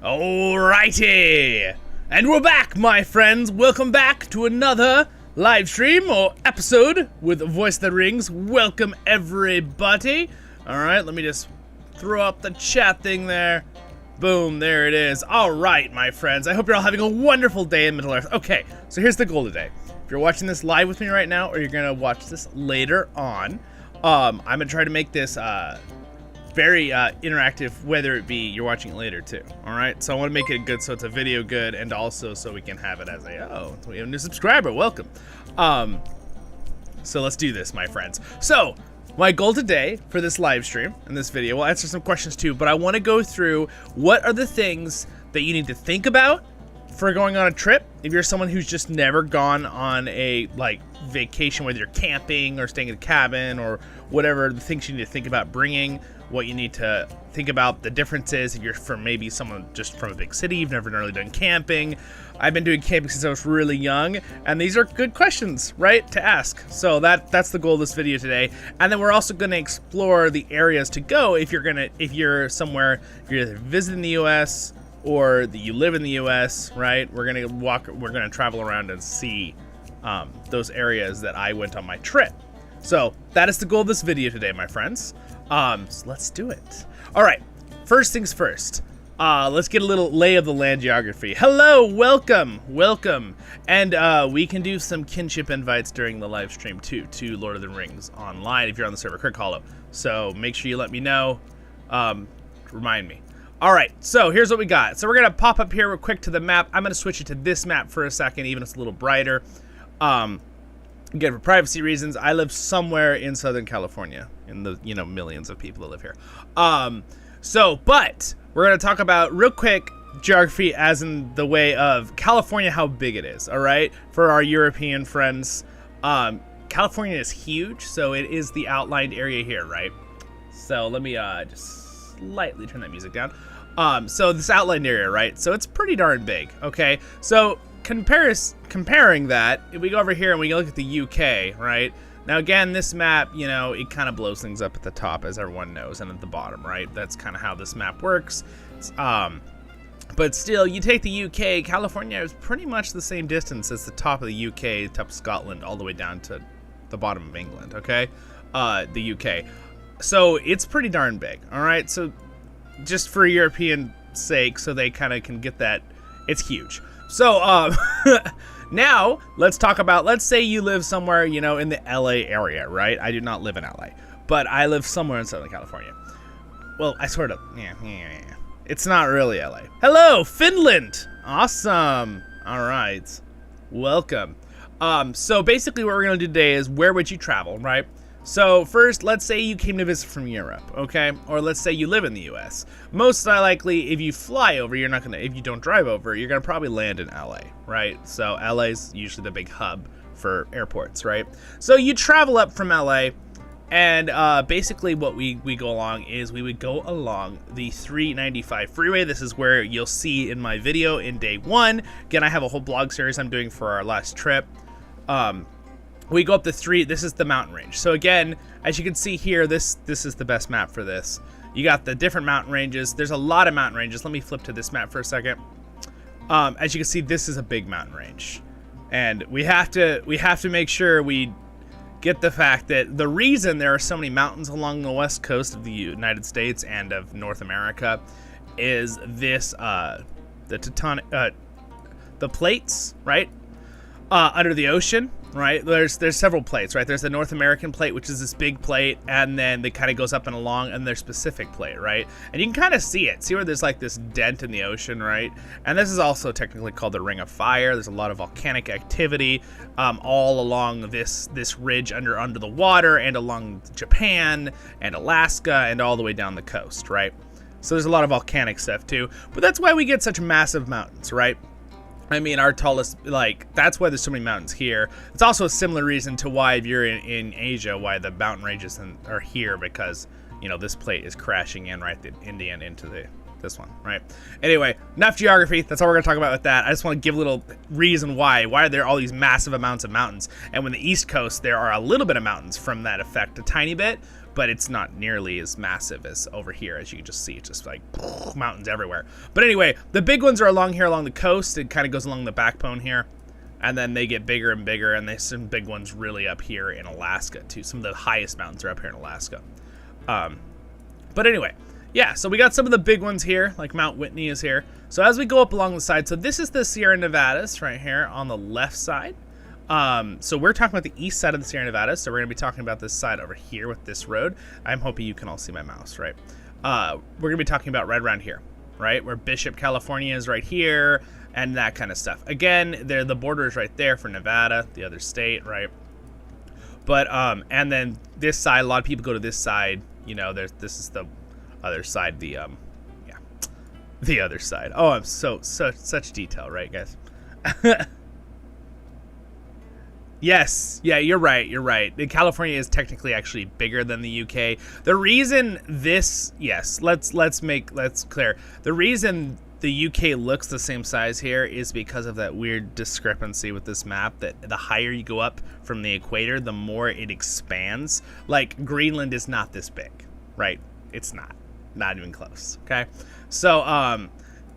Alrighty! And we're back, my friends! Welcome back to another live stream or episode with a voice that rings. Welcome, everybody! Alright, let me just throw up the chat thing there. Boom, there it is. Alright, my friends. I hope you're all having a wonderful day in Middle-earth. Okay, so here's the goal today. If you're watching this live with me right now, or you're gonna watch this later on, I'm gonna try to make this very interactive, whether it be you're watching it later too. Alright, so I want to make it good so it's a video good, and also so we can have it as a, oh, we have a new subscriber, welcome. So let's do this, my friends. So my goal today for this live stream and this video, we'll answer some questions too, but I want to go through what are the things that you need to think about for going on a trip. If you're someone who's just never gone on a vacation, whether you're camping or staying in a cabin or whatever, the things you need to think about bringing, what you need to think about, the differences if you're from maybe someone just from a big city, you've never really done camping. I've been doing camping since I was really young, and these are good questions, right, to ask. So that's the goal of this video today. And then we're also going to explore the areas to go if you're somewhere, if you're visiting the US or that you live in the US, right? We're gonna travel around and see those areas that I went on my trip. So that is the goal of this video today, my friends. So let's do it. All right, first things first. Let's get a little lay of the land geography. Hello, welcome. And we can do some kinship invites during the live stream too, to Lord of the Rings online if you're on the server CrickHollow. So make sure you let me know. Remind me. All right, so here's what we got. So we're gonna pop up here real quick to the map. I'm gonna switch it to this map for a second, even if it's a little brighter. Again, for privacy reasons, I live somewhere in Southern California, in the millions of people that live here. But we're gonna talk about real quick geography, as in the way of California, how big it is. All right, for our European friends, California is huge, so it is the outlined area here, right? So let me just slightly turn that music down. So this outlined area, right? So it's pretty darn big. Okay, so comparing that, if we go over here and we look at the UK, right? Now again, this map, it kind of blows things up at the top, as everyone knows, and at the bottom, right? That's kind of how this map works. But still, you take the UK, California is pretty much the same distance as the top of the UK, top of Scotland, all the way down to the bottom of England, okay? The UK. So it's pretty darn big, all right? So just for European sake, so they kind of can get that, it's huge. So now let's talk about, let's say you live somewhere, in the LA area, right? I do not live in LA, but I live somewhere in Southern California. Well, I sort of, yeah. It's not really LA. Hello, Finland. Awesome. All right. Welcome. So basically what we're going to do today is, where would you travel, right? So first, let's say you came to visit from Europe, okay? Or let's say you live in the US. Most likely, if you fly over, if you don't drive over, you're gonna probably land in LA, right? So LA's usually the big hub for airports, right? So you travel up from LA, and basically what we go along is, we would go along the 395 freeway. This is where you'll see in my video in day one. Again, I have a whole blog series I'm doing for our last trip. We go up the this is the mountain range. So again, as you can see here, this is the best map for this. You got the different mountain ranges. There's a lot of mountain ranges. Let me flip to this map for a second. As you can see, this is a big mountain range. And we have to make sure we get the fact that the reason there are so many mountains along the west coast of the United States and of North America is this, the tectonic, the plates, right? Under the ocean, right? There's several plates, right? There's the North American plate, which is this big plate, and then it kind of goes up and along, and there's Pacific plate, right? And you can kind of see it. See where there's like this dent in the ocean, right? And this is also technically called the Ring of Fire. There's a lot of volcanic activity all along this ridge under the water, and along Japan and Alaska, and all the way down the coast, right? So there's a lot of volcanic stuff too. But that's why we get such massive mountains, right? I mean, our tallest, that's why there's so many mountains here. It's also a similar reason to why, if you're in Asia, why the mountain ranges are here, because, this plate is crashing in, right, the Indian into this one, right? Anyway, enough geography. That's all we're going to talk about with that. I just want to give a little reason why are there all these massive amounts of mountains. And when the East Coast, there are a little bit of mountains from that effect, a tiny bit, but it's not nearly as massive as over here. As you can just see, it's just like mountains everywhere. But anyway, the big ones are along here along the coast. It kind of goes along the backbone here. And then they get bigger and bigger, and there's some big ones really up here in Alaska, too. Some of the highest mountains are up here in Alaska. But anyway, yeah, so we got some of the big ones here, like Mount Whitney is here. So as we go up along the side, so this is the Sierra Nevadas right here on the left side. So we're talking about the east side of the Sierra Nevadas, so we're going to be talking about this side over here with this road. I'm hoping you can all see my mouse, right? We're going to be talking about right around here, right? Where Bishop, California is right here, and that kind of stuff. Again, the border is right there for Nevada, the other state, right? But, and then this side, a lot of people go to this side, you know, this is the other side, the other side. Oh, I'm such detail, right, guys? Yes, yeah, you're right. California is technically actually bigger than the UK. The reason this, yes, let's clear. The reason the UK looks the same size here is because of that weird discrepancy with this map, that the higher you go up from the equator, the more it expands. Like, Greenland is not this big, right? It's not even close, okay? So,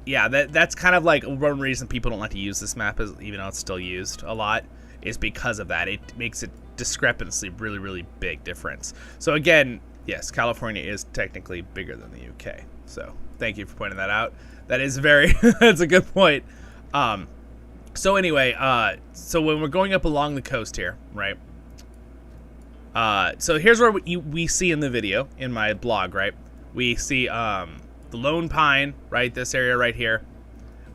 yeah, that's kind of like one reason people don't like to use this map, is even though it's still used a lot, is because of that. It makes a discrepancy really, really big difference. So again, yes, California is technically bigger than the UK. So thank you for pointing that out. That is that's a good point. So anyway, so when we're going up along the coast here, right? So here's where we see in the video, in my blog, right? We see the Lone Pine, right? This area right here,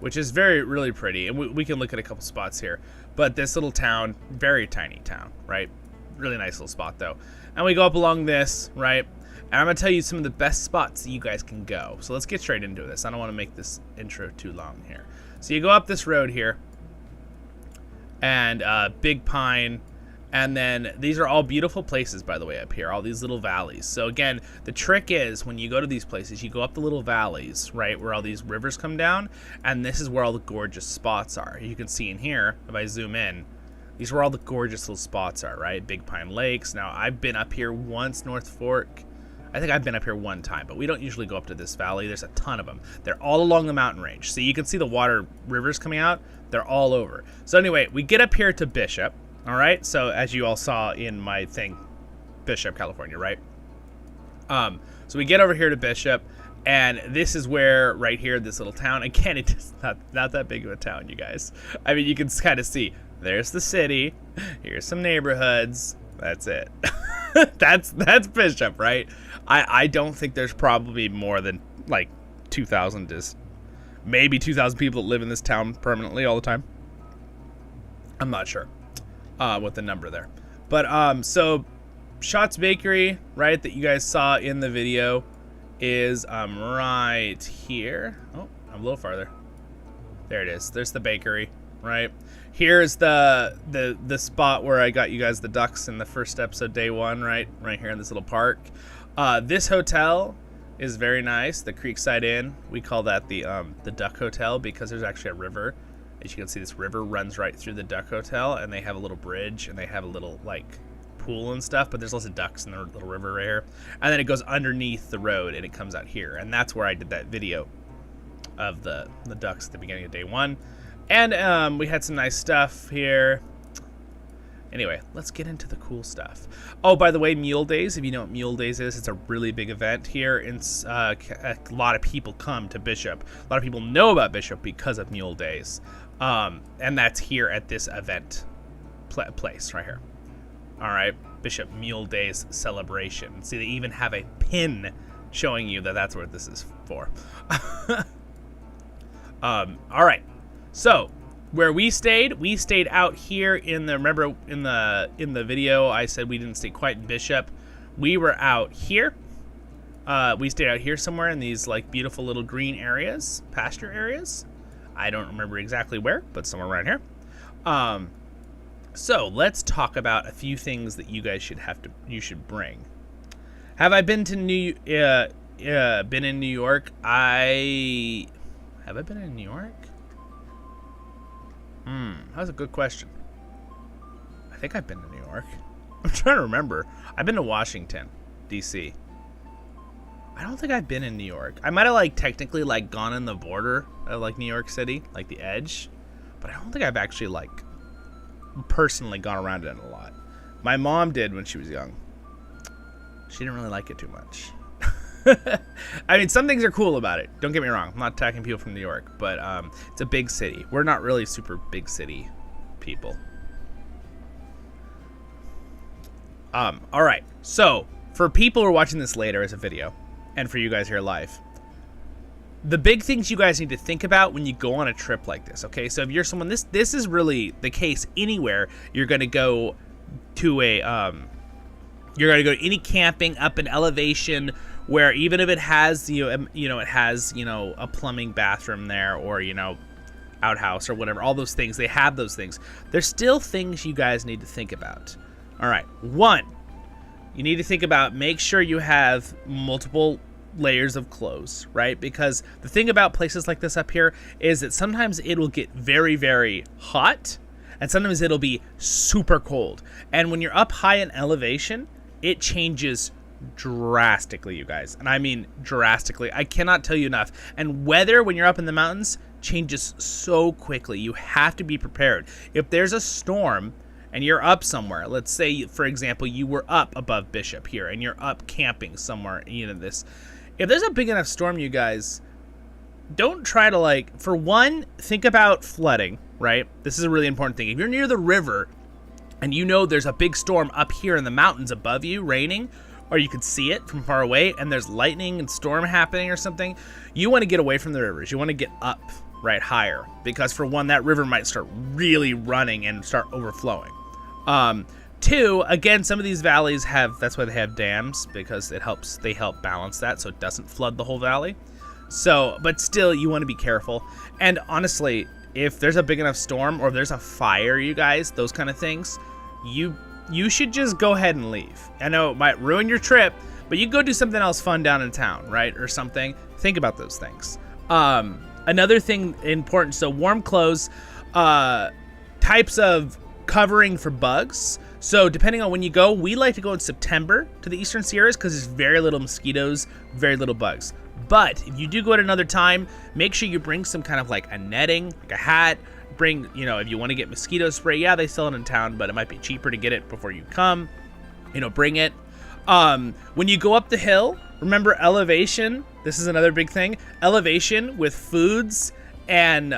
which is really pretty. And we can look at a couple spots here. But this little town, very tiny town, right? Really nice little spot, though. And we go up along this, right? And I'm going to tell you some of the best spots that you guys can go. So let's get straight into this. I don't want to make this intro too long here. So you go up this road here. And Big Pine. And then these are all beautiful places, by the way, up here. All these little valleys. So again, the trick is when you go to these places, you go up the little valleys, right? Where all these rivers come down. And this is where all the gorgeous spots are. You can see in here, if I zoom in, these are where all the gorgeous little spots are, right? Big Pine Lakes. Now, I've been up here once, North Fork. I think I've been up here one time, but we don't usually go up to this valley. There's a ton of them. They're all along the mountain range. So you can see the water rivers coming out. They're all over. So anyway, we get up here to Bishop. All right, so as you all saw in my thing, Bishop, California, right? So we get over here to Bishop, and this is where, right here, this little town. Again, it's not that big of a town, you guys. I mean, you can kind of see. There's the city. Here's some neighborhoods. That's it. that's Bishop, right? I don't think there's probably more than like 2,000, maybe 2,000 people that live in this town permanently all the time. I'm not sure. With the number there. But so Shot's Bakery, right, that you guys saw in the video is right here. Oh, I'm a little farther. There it is. There's the bakery, right? Here's the spot where I got you guys the ducks in the first episode, day one, right here in this little park. This hotel is very nice, the Creekside Inn. We call that the Duck Hotel because there's actually a river. As you can see, this river runs right through the Duck Hotel, and they have a little bridge, and they have a little, like, pool and stuff, but there's lots of ducks in the little river right here. And then it goes underneath the road, and it comes out here. And that's where I did that video of the ducks at the beginning of day one. And we had some nice stuff here. Anyway, let's get into the cool stuff. Oh, by the way, Mule Days, if you know what Mule Days is, it's a really big event here. It's, a lot of people come to Bishop. A lot of people know about Bishop because of Mule Days. And that's here at this event place right here. All right, Bishop Mule Days celebration. See, they even have a pin showing you that that's what this is for. All right, so where we stayed out here in the, remember in the video I said we didn't stay quite in Bishop. We were out here. We stayed out here somewhere in these like beautiful little green areas, pasture areas. I don't remember exactly where, but somewhere around here. So let's talk about a few things that you guys you should bring. Have I been to been in New York? Have I been in New York? That's a good question. I think I've been to New York. I'm trying to remember. I've been to Washington, DC. I don't think I've been in New York. I might have like technically like gone in the border of like New York City, like the edge, but I don't think I've actually like personally gone around it a lot. My mom did when she was young. She didn't really like it too much. I mean, some things are cool about it. Don't get me wrong. I'm not attacking people from New York, but it's a big city. We're not really super big city people. All right. So for people who are watching this later as a video, and for you guys here live, the big things you guys need to think about when you go on a trip like this. Okay, so if you're someone, this is really the case anywhere you're going to go to a you're going to go to any camping up in elevation where even if it has it has a plumbing bathroom there, or outhouse or whatever, all those things, they have those things. There's still things you guys need to think about. All right, one, you need to think about, make sure you have multiple layers of clothes, right? Because the thing about places like this up here is that sometimes it'll get very, very hot, and sometimes it'll be super cold. And when you're up high in elevation, it changes drastically, you guys. And I mean drastically. I cannot tell you enough. And weather, when you're up in the mountains, changes so quickly. You have to be prepared. If there's a storm and you're up somewhere, let's say, for example, you were up above Bishop here and you're up camping somewhere, if there's a big enough storm, you guys, don't try to for one, think about flooding, right? This is a really important thing. If you're near the river and there's a big storm up here in the mountains above you raining, or you could see it from far away and there's lightning and storm happening or something, you want to get away from the rivers. You want to get up, right, higher, because for one, that river might start really running and start overflowing. Two, again, some of these valleys that's why they have dams, because they help balance that so it doesn't flood the whole valley. So, but still, you want to be careful. And honestly, if there's a big enough storm or if there's a fire, you guys, those kind of things, you should just go ahead and leave. I know it might ruin your trip, but you go do something else fun down in town, right? Or something. Think about those things. Another thing important, so warm clothes, types of covering for bugs. So depending on when you go, we like to go in September to the Eastern Sierras because there's very little mosquitoes, very little bugs. But if you do go at another time, make sure you bring some kind of like a netting, like a hat. Bring, if you want to get mosquito spray, yeah, they sell it in town, but it might be cheaper to get it before you come. Bring it. When you go up the hill, remember elevation. This is another big thing. Elevation with foods and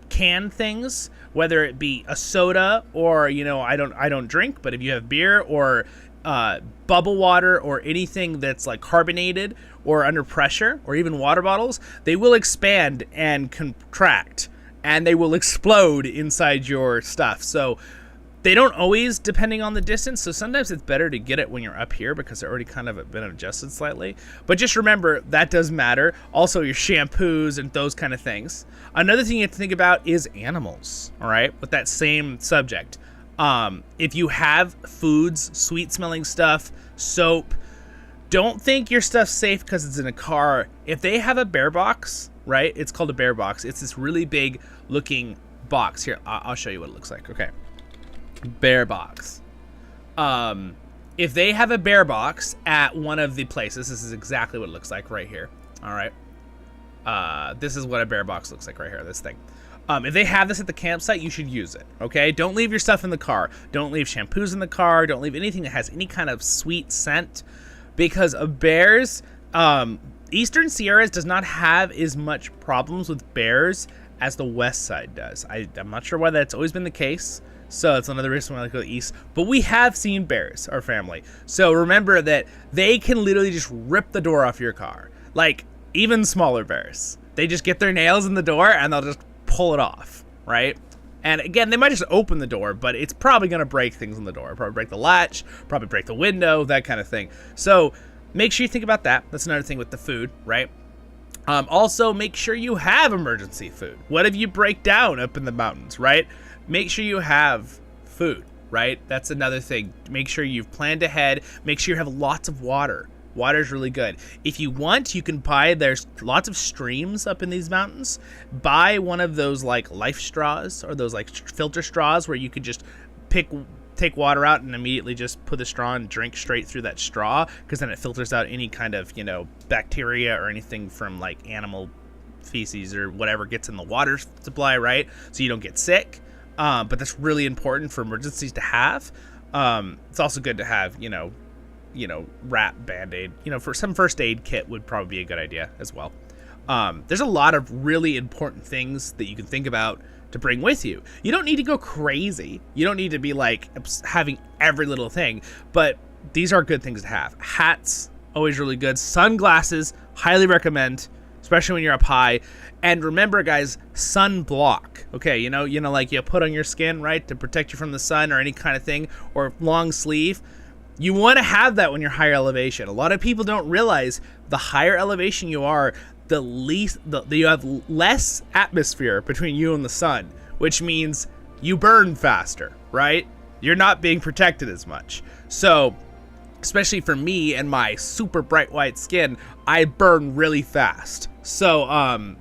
canned things, whether it be a soda or I don't drink, but if you have beer or bubble water or anything that's like carbonated or under pressure, or even water bottles, they will expand and contract and they will explode inside your stuff. So they don't always, depending on the distance. So sometimes it's better to get it when you're up here because they're already kind of been adjusted slightly. But just remember, that does matter. Also, your shampoos and those kind of things. Another thing you have to think about is animals, all right, with that same subject. If you have foods, sweet-smelling stuff, soap, don't think your stuff's safe because it's in a car. If they have a bear box, right, it's called a bear box. It's this really big-looking box. Here, I'll show you what it looks like, okay. Bear box. If they have a bear box at one of the places, this is exactly what it looks like right here. All right. This is what a bear box looks like right here, this thing. If they have this at the campsite, you should use it, okay? Don't leave your stuff in the car. Don't leave shampoos in the car. Don't leave anything that has any kind of sweet scent, because bears, Eastern Sierras does not have as much problems with bears as the west side does. I'm not sure why that's always been the case. So it's another reason why I like to go east. But we have seen bears, our family. So remember that they can literally just rip the door off your car. Like, even smaller bears. They just get their nails in the door and they'll just pull it off, right? And again, they might just open the door, but it's probably going to break things in the door. Probably break the latch, probably break the window, that kind of thing. So make sure you think about that. That's another thing with the food, right? Also, make sure you have emergency food. What if you break down up in the mountains, right? Make sure you have food, right? That's another thing. Make sure you've planned ahead. Make sure you have lots of water. Water is really good. If you want, you can buy, there's lots of streams up in these mountains. Buy one of those like life straws or those like filter straws where you could just take water out and immediately just put the straw and drink straight through that straw, because then it filters out any kind of, you know, bacteria or anything from like animal feces or whatever gets in the water supply, right? So you don't get sick. But that's really important for emergencies to have. It's also good to have, you know, rat Band-Aid, you know, for some first aid kit would probably be a good idea as well. There's a lot of really important things that you can think about to bring with you. You don't need to go crazy. You don't need to be like having every little thing, but these are good things to have. Hats, always really good. Sunglasses, highly recommend, especially when you're up high. And remember, guys, sunblock. Okay, you know, like you put on your skin, right, to protect you from the sun or any kind of thing, or long sleeve. You want to have that when you're higher elevation. A lot of people don't realize the higher elevation you are, you have less atmosphere between you and the sun, which means you burn faster, right? You're not being protected as much. So, especially for me and my super bright white skin, I burn really fast. So,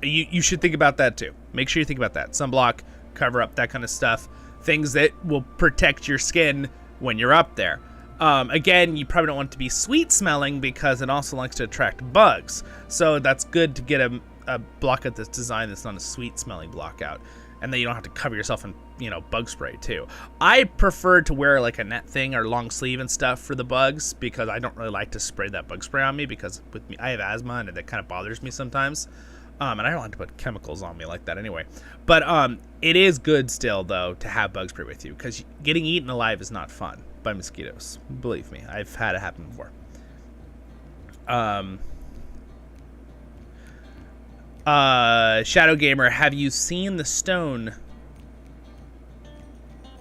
you should think about that too. Make sure you think about that. Sunblock, cover up, that kind of stuff. Things that will protect your skin when you're up there. Again, you probably don't want it to be sweet smelling because it also likes to attract bugs. So that's good to get a block out that's designed that's not a sweet smelling block out. And then you don't have to cover yourself in, you know, bug spray too. I prefer to wear like a net thing or long sleeve and stuff for the bugs, because I don't really like to spray that bug spray on me, because with me, I have asthma and that kind of bothers me sometimes. And I don't like to put chemicals on me like that anyway. But it is good still, though, to have bug spray with you, because getting eaten alive is not fun by mosquitoes. Believe me, I've had it happen before. Shadow Gamer, have you seen the stone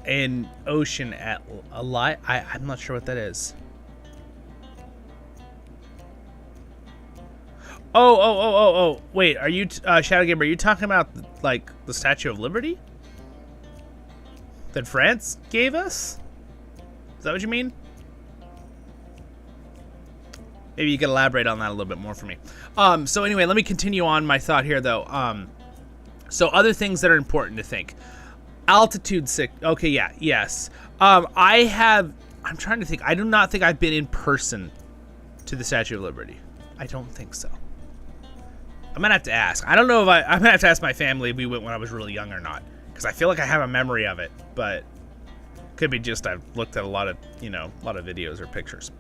in ocean at a light? I'm not sure what that is. Oh. Wait, are you, Shadow Gamer, are you talking about, like, the Statue of Liberty that France gave us? Is that what you mean? Maybe you could elaborate on that a little bit more for me. So anyway, let me continue on my thought here, though. So other things that are important to think. Altitude sick. Okay, yeah, yes. I'm trying to think. I do not think I've been in person to the Statue of Liberty. I don't think so. I'm gonna have to ask. I don't know if I'm gonna have to ask my family if we went when I was really young or not, because I feel like I have a memory of it, but could be just I've looked at a lot of videos or pictures.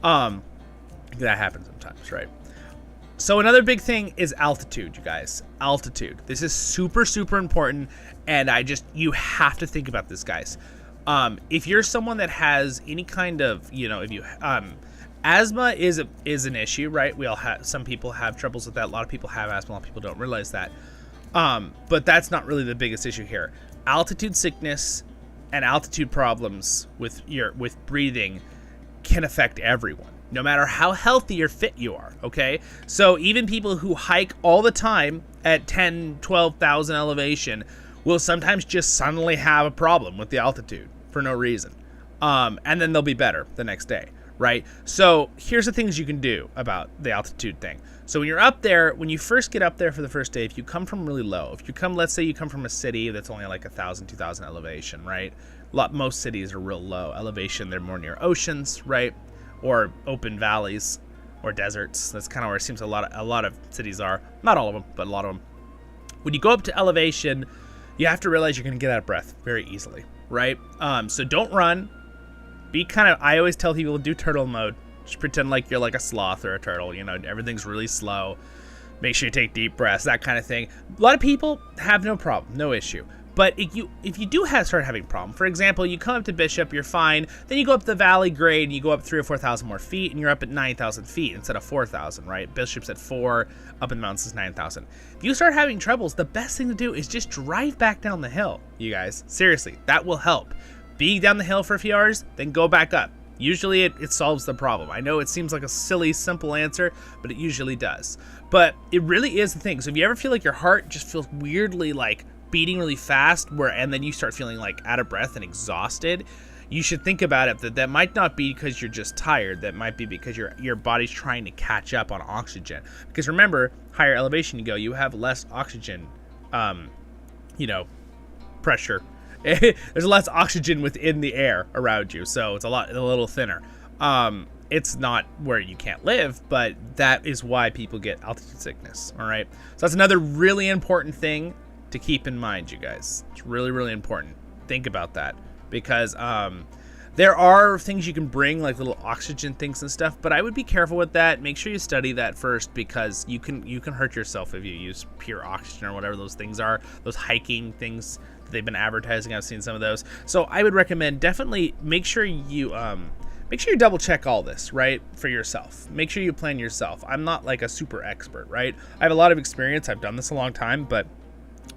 That happens sometimes, right? So another big thing is altitude, you guys. Altitude. This is super, super important, and you have to think about this, guys. If you're someone that has any kind of, asthma is an issue, right? Some people have troubles with that. A lot of people have asthma. A lot of people don't realize that. But that's not really the biggest issue here. Altitude sickness and altitude problems with breathing can affect everyone, no matter how healthy or fit you are, okay? So even people who hike all the time at 10, 12,000 elevation will sometimes just suddenly have a problem with the altitude for no reason. And then they'll be better the next day, right? So here's the things you can do about the altitude thing. So when you're up there, when you first get up there for the first day, if you come from really low, let's say you come from a city that's only like 1,000, 2,000 elevation, right? Most cities are real low elevation. They're more near oceans, right? Or open valleys or deserts. That's kind of where it seems a lot of cities are. Not all of them, but a lot of them. When you go up to elevation, you have to realize you're going to get out of breath very easily, right? So don't run. I always tell people, do turtle mode. Just pretend like you're like a sloth or a turtle. You know, everything's really slow. Make sure you take deep breaths, that kind of thing. A lot of people have no problem, no issue. But if you do start having a problem, for example, you come up to Bishop, you're fine, then you go up the valley grade and you go up 3,000 or 4,000 more feet, and you're up at 9,000 feet instead of 4,000, right? Bishop's at 4, up in the mountains is 9,000. If you start having troubles, the best thing to do is just drive back down the hill, you guys. Seriously, that will help. Be down the hill for a few hours, then go back up. Usually it solves the problem. I know it seems like a silly, simple answer, but it usually does. But it really is the thing. So if you ever feel like your heart just feels weirdly like beating really fast, and then you start feeling like out of breath and exhausted, you should think about it that might not be because you're just tired. That might be because your body's trying to catch up on oxygen. Because remember, higher elevation you go, you have less oxygen, pressure There's less oxygen within the air around you, so it's a little thinner. It's not where you can't live, but that is why people get altitude sickness, all right? So that's another really important thing to keep in mind, you guys. It's really, really important. Think about that, because there are things you can bring, like little oxygen things and stuff, but I would be careful with that. Make sure you study that first, because you can hurt yourself if you use pure oxygen or whatever those things are, those hiking things that they've been advertising. I've seen some of those. So I would recommend definitely make sure you double check all this, right, for yourself. Make sure you plan yourself. I'm not like a super expert, right? I have a lot of experience. I've done this a long time, but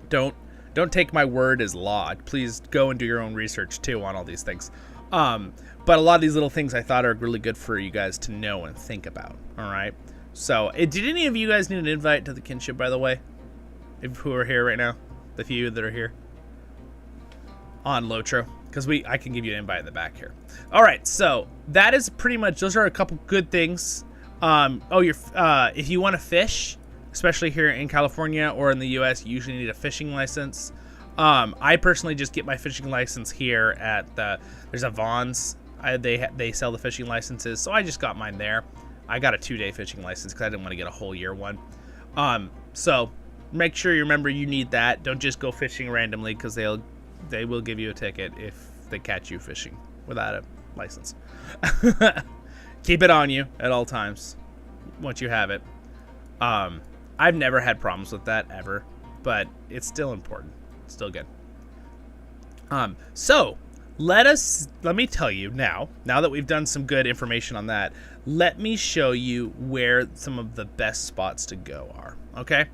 don't take my word as law. Please go and do your own research too on all these things. But a lot of these little things I thought are really good for you guys to know and think about. All right. So, did any of you guys need an invite to the kinship, by the way? Who are here right now? The few that are here on Lotro, because I can give you an invite in the back here. All right. So that is pretty much. Those are a couple good things. If you want to fish, especially here in California or in the U.S., you usually need a fishing license. I personally just get my fishing license here at there's a Vaughn's. They sell the fishing licenses, so I just got mine there. I got a 2-day fishing license because I didn't want to get a whole year one. So make sure you remember you need that. Don't just go fishing randomly, because they will give you a ticket if they catch you fishing without a license. Keep it on you at all times once you have it. I've never had problems with that ever, but it's still important. It's still good. So let me tell you now that we've done some good information on that, let me show you where some of the best spots to go are. Okay.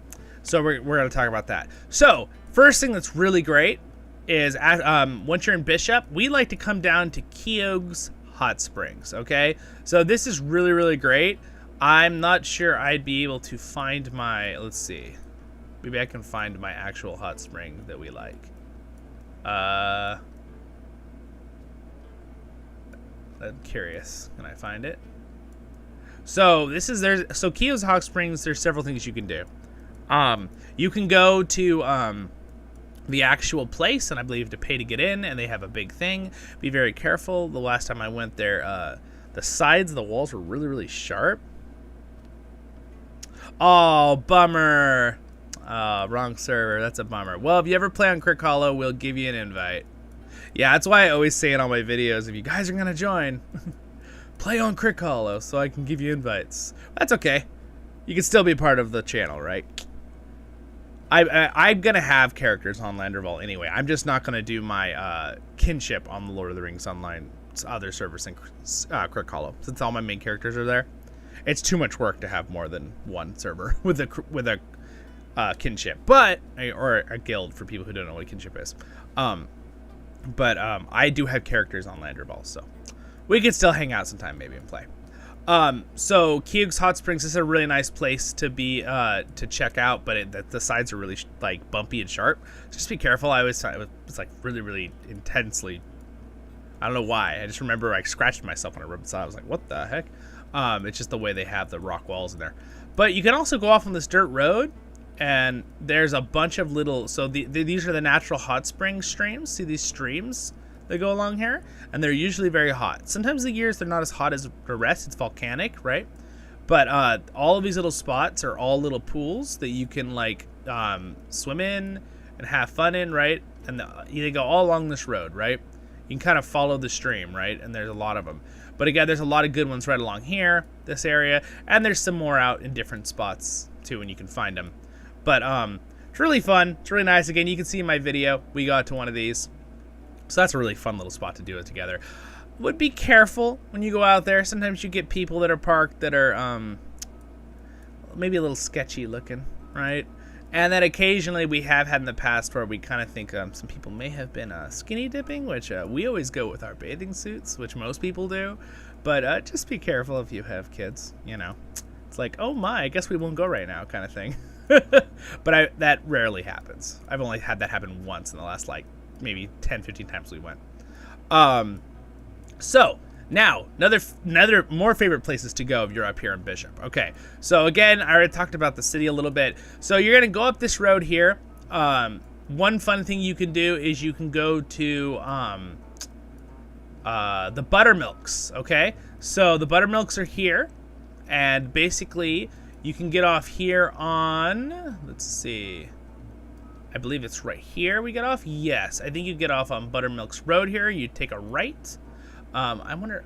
So we're going to talk about that. So first thing that's really great is once you're in Bishop, we like to come down to Keogh's Hot Springs. Okay. So this is really, really great. I'm not sure I'd be able to find let's see. Maybe I can find my actual hot spring that we like. I'm curious. Can I find it? So Keogh's Hot Springs, there's several things you can do. You can go to the actual place, and I believe to pay to get in, and they have a big thing. Be very careful. The last time I went there, the sides of the walls were really, really sharp. Oh, bummer. Wrong server. That's a bummer. Well, if you ever play on CrickHollow, we'll give you an invite. Yeah, that's why I always say in all my videos, if you guys are going to join, play on CrickHollow so I can give you invites. That's okay. You can still be part of the channel, right? I'm going to have characters on Landerval anyway. I'm just not going to do my kinship on the Lord of the Rings Online other servers in CrickHollow, since all my main characters are there. It's too much work to have more than one server with a kinship, or a guild for people who don't know what a kinship is. I do have characters on Landerval, so we could still hang out sometime maybe and play. So Keogh's Hot Springs is a really nice place to be to check out, but the sides are really like bumpy and sharp. So just be careful. I always thought it was like really, really intensely. I don't know why. I just remember I scratched myself when I rubbed the side. I was like, what the heck? It's just the way they have the rock walls in there. But you can also go off on this dirt road, and there's a bunch of little. So these are the natural hot spring streams. See these streams that go along here, and they're usually very hot. Sometimes the years they're not as hot as the rest. It's volcanic, right? But all of these little spots are all little pools that you can like swim in and have fun in, right? And they go all along this road, right? You can kind of follow the stream, right? And there's a lot of them. But again, there's a lot of good ones right along here, this area, and there's some more out in different spots too, and you can find them. But it's really fun. It's really nice. Again, you can see in my video, we got to one of these. So that's a really fun little spot to do it together. Would be careful when you go out there. Sometimes you get people that are parked that are maybe a little sketchy looking, right? And then occasionally we have had in the past where we kind of think some people may have been skinny dipping, which we always go with our bathing suits, which most people do. But just be careful if you have kids, you know. It's like, oh my, I guess we won't go right now kind of thing. But that rarely happens. I've only had that happen once in the last, like, maybe 10, 15 times we went. So, now, another more favorite places to go if you're up here in Bishop. Okay, so again, I already talked about the city a little bit. So you're going to go up this road here. one fun thing you can do is you can go to the ButterMilks. Okay, so the ButterMilks are here, and basically you can get off here on, let's see, I believe it's right here we get off. Yes, I think you get off on ButterMilks Road here. You take a right. I wonder,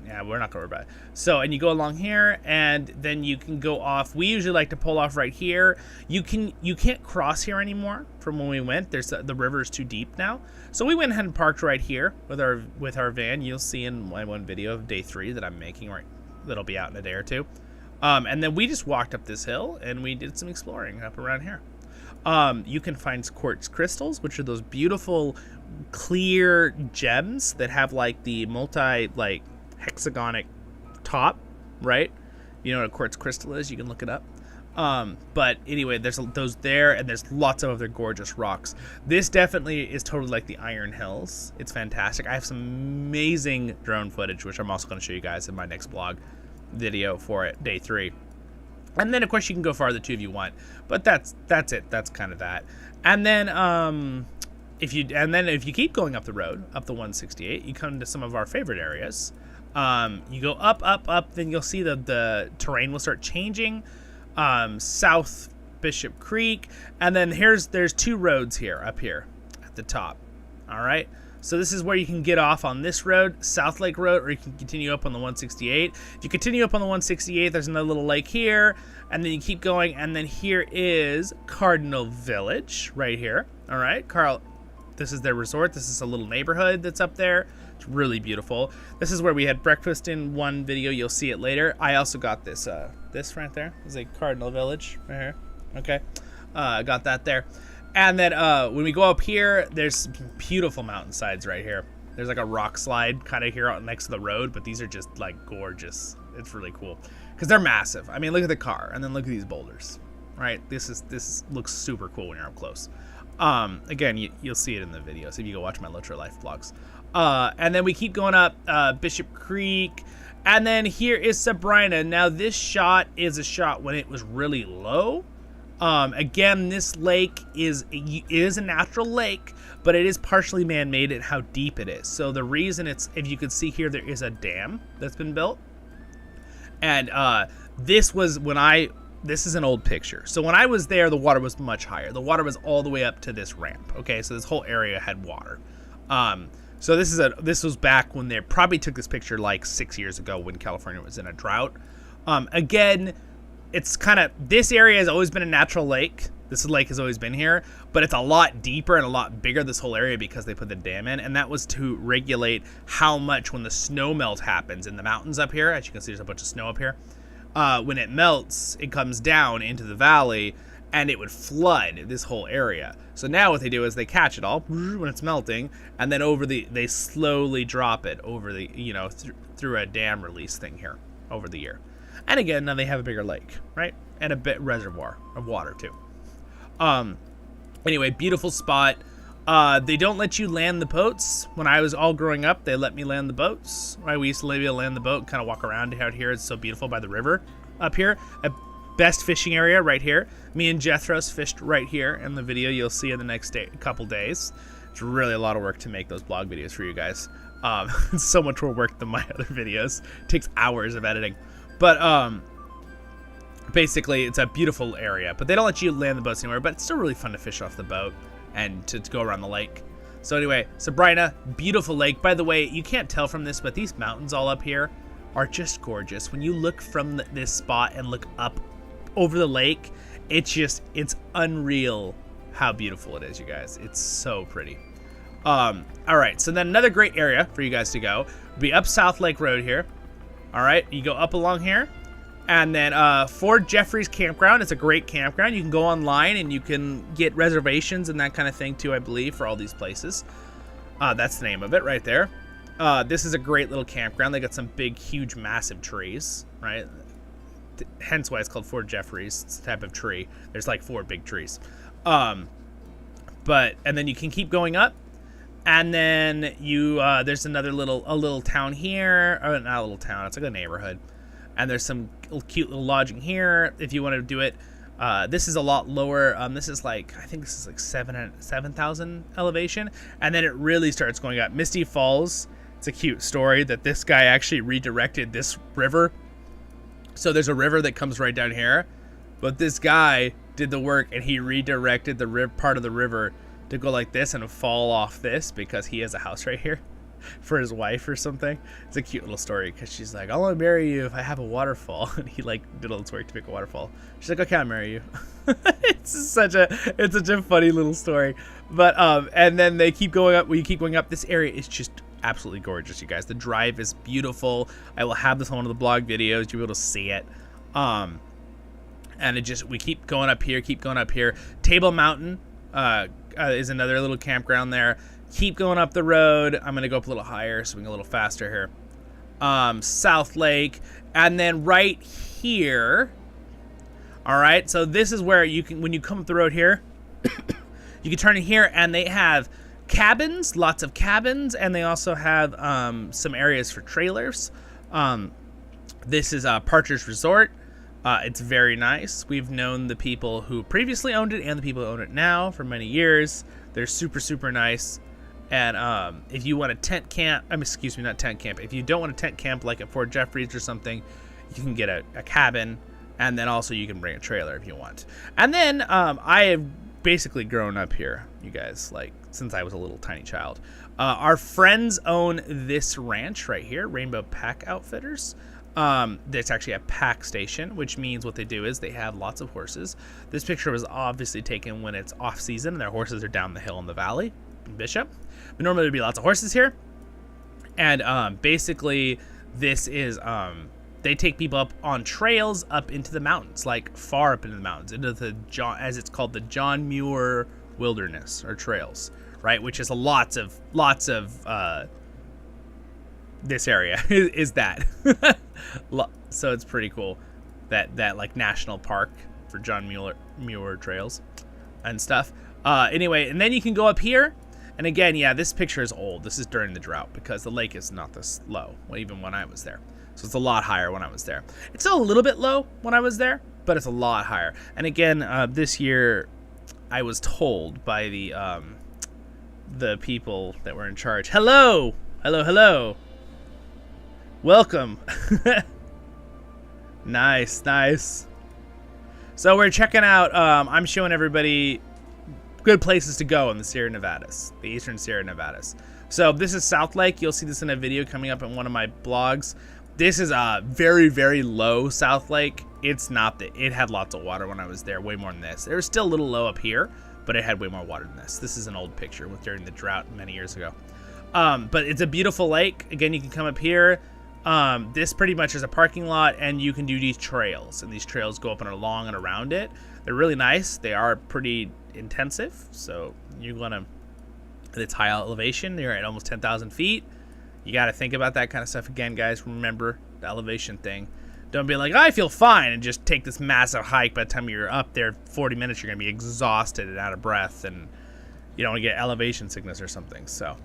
yeah, we're not gonna worry about it. So, and you go along here, and then you can go off. We usually like to pull off right here. You can't cross here anymore from when we went. The river is too deep now. So we went ahead and parked right here with our van. You'll see in my one video of day 3 that I'm making, right, that'll be out in a day or two. And then we just walked up this hill and we did some exploring up around here. You can find quartz crystals, which are those beautiful clear gems that have like the like hexagonic top, right? You know what a quartz crystal is? You can look it up. But anyway, there's those there, and there's lots of other gorgeous rocks. This definitely is totally like the Iron Hills. It's fantastic. I have some amazing drone footage, which I'm also going to show you guys in my next blog video for it, day 3. And then of course you can go farther too if you want, but that's it. That's kind of that. And then if you keep going up the road, up the 168, you come to some of our favorite areas. You go up, then you'll see the terrain will start changing. South Bishop Creek, and then there's 2 roads here up here at the top. All right, so this is where you can get off on this road, South Lake Road, or you can continue up on the 168. If you continue up on the 168, there's another little lake here, and then you keep going, and then here is Cardinal Village right here. All right, this is their resort. This is a little neighborhood that's up there. It's really beautiful. This is where we had breakfast in one video. You'll see it later. I also got this right there. It's a Cardinal Village right here. Okay, got that there. And then when we go up here, there's beautiful mountainsides right here. There's like a rock slide kind of here out next to the road, but these are just like gorgeous. It's really cool because they're massive. I mean, look at the car, and then look at these boulders. Right? This looks super cool when you're up close. Again, you'll see it in the videos if you go watch my Lotro Life vlogs. And then we keep going up Bishop Creek, and then here is Sabrina. Now this shot is a shot when it was really low. Again, this lake is a natural lake, but it is partially man-made at how deep it is. So the reason if you could see here, there is a dam that's been built, and this is an old picture. So when I was there, the water was much higher. The water was all the way up to this ramp. Okay, so this whole area had water. So this was back when they probably took this picture like 6 years ago when California was in a drought. Again, it's kind of, this area has always been a natural lake. This lake has always been here, but it's a lot deeper and a lot bigger, this whole area, because they put the dam in, and that was to regulate how much when the snow melt happens in the mountains up here. As you can see, there's a bunch of snow up here. When it melts, it comes down into the valley, and it would flood this whole area. So now what they do is they catch it all when it's melting, and then they slowly drop it over the, through a dam release thing here over the year. And again, now they have a bigger lake, right? And a bit reservoir of water too. Anyway, beautiful spot. They don't let you land the boats. When I was all growing up, they let me land the boats. Right? We used to let me land the boat, kind of walk around out here. It's so beautiful by the river up here. Best fishing area right here. Me and Jethros fished right here in the video you'll see in the next couple days. It's really a lot of work to make those blog videos for you guys. It's so much more work than my other videos. It takes hours of editing. But basically, it's a beautiful area. But they don't let you land the boats anywhere. But it's still really fun to fish off the boat and to go around the lake. So anyway, Sabrina, beautiful lake. By the way, you can't tell from this, but these mountains all up here are just gorgeous. When you look from this spot and look up over the lake, it's unreal how beautiful it is, you guys. It's so pretty. All right, so then another great area for you guys to go would be up South Lake Road here. All right, you go up along here, and then Fort Jeffries Campground. It's a great campground. You can go online and you can get reservations and that kind of thing too, I believe, for all these places. That's the name of it right there. This is a great little campground. They got some big, huge, massive trees, right? Hence why it's called Fort Jeffries. It's a type of tree. There's like 4 big trees. And then you can keep going up. And then there's a little town here, or not a little town, it's like a neighborhood. And there's some cute little lodging here if you want to do it. This is a lot lower. This is like, I think this is like 7,000 elevation. And then it really starts going up. Misty Falls, it's a cute story that this guy actually redirected this river. So there's a river that comes right down here. But this guy did the work and he redirected the part of the river to go like this and fall off this because he has a house right here for his wife or something. It's a cute little story because she's like, I'll only marry you if I have a waterfall. And he like did all this work to make a waterfall. She's like, okay, I'll marry you. It's such a funny little story. But and then they keep going up. When you keep going up, this area is just absolutely gorgeous, you guys. The drive is beautiful. I will have this on one of the blog videos. You'll be able to see it. And we keep going up here, Table Mountain is another little campground there. Keep going up the road. I'm gonna go up a little higher so we can go a little faster here. South Lake, and then right here. All right, so this is where you can, when you come up the road here, you can turn in here, and they have cabins, lots of cabins, and they also have some areas for trailers. This is Parcheres Resort. It's very nice. We've known the people who previously owned it and the people who own it now for many years. They're super, super nice. And if you want a tent camp, not tent camp. If you don't want a tent camp like at Fort Jeffries or something, you can get a cabin, and then also you can bring a trailer if you want. And then I have basically grown up here, you guys, like since I was a little tiny child. Our friends own this ranch right here, Rainbow PackOutfiters. There's actually a pack station, which means what they do is they have lots of horses. This picture was obviously taken when it's off season and their horses are down the hill in the valley in Bishop. But normally there'd be lots of horses here. And basically this is, they take people up on trails up into the mountains, like far up into the mountains, into the as it's called, the John Muir Wilderness or trails, right? Which is lots of this area is that. So it's pretty cool that like national park for John Muir trails and stuff. Anyway, and then you can go up here, and again, yeah, this picture is old. This is during the drought because the lake is not this low, even when I was there. So it's a lot higher when I was there. It's still a little bit low when I was there, but it's a lot higher. And again, this year I was told by the people that were in charge, hello, welcome. Nice. So we're checking out, I'm showing everybody good places to go in the Sierra Nevadas, the Eastern Sierra Nevadas. So this is South Lake. You'll see this in a video coming up in one of my blogs. This is a very, very low South Lake. It's not that it had lots of water when I was there, way more than this. It was still a little low up here, but it had way more water than this. This is an old picture with during the drought many years ago. But it's a beautiful lake. Again, you can come up here. This pretty much is a parking lot, and you can do these trails, and these trails go up and along and around it. They're really nice. They are pretty intensive, so you're gonna, it's high elevation. You're at almost 10,000 feet. You got to think about that kind of stuff. Again, guys, remember the elevation thing. Don't be like, I feel fine, and just take this massive hike. By the time you're up there 40 minutes, you're gonna be exhausted and out of breath, and you don't want to get elevation sickness or something. So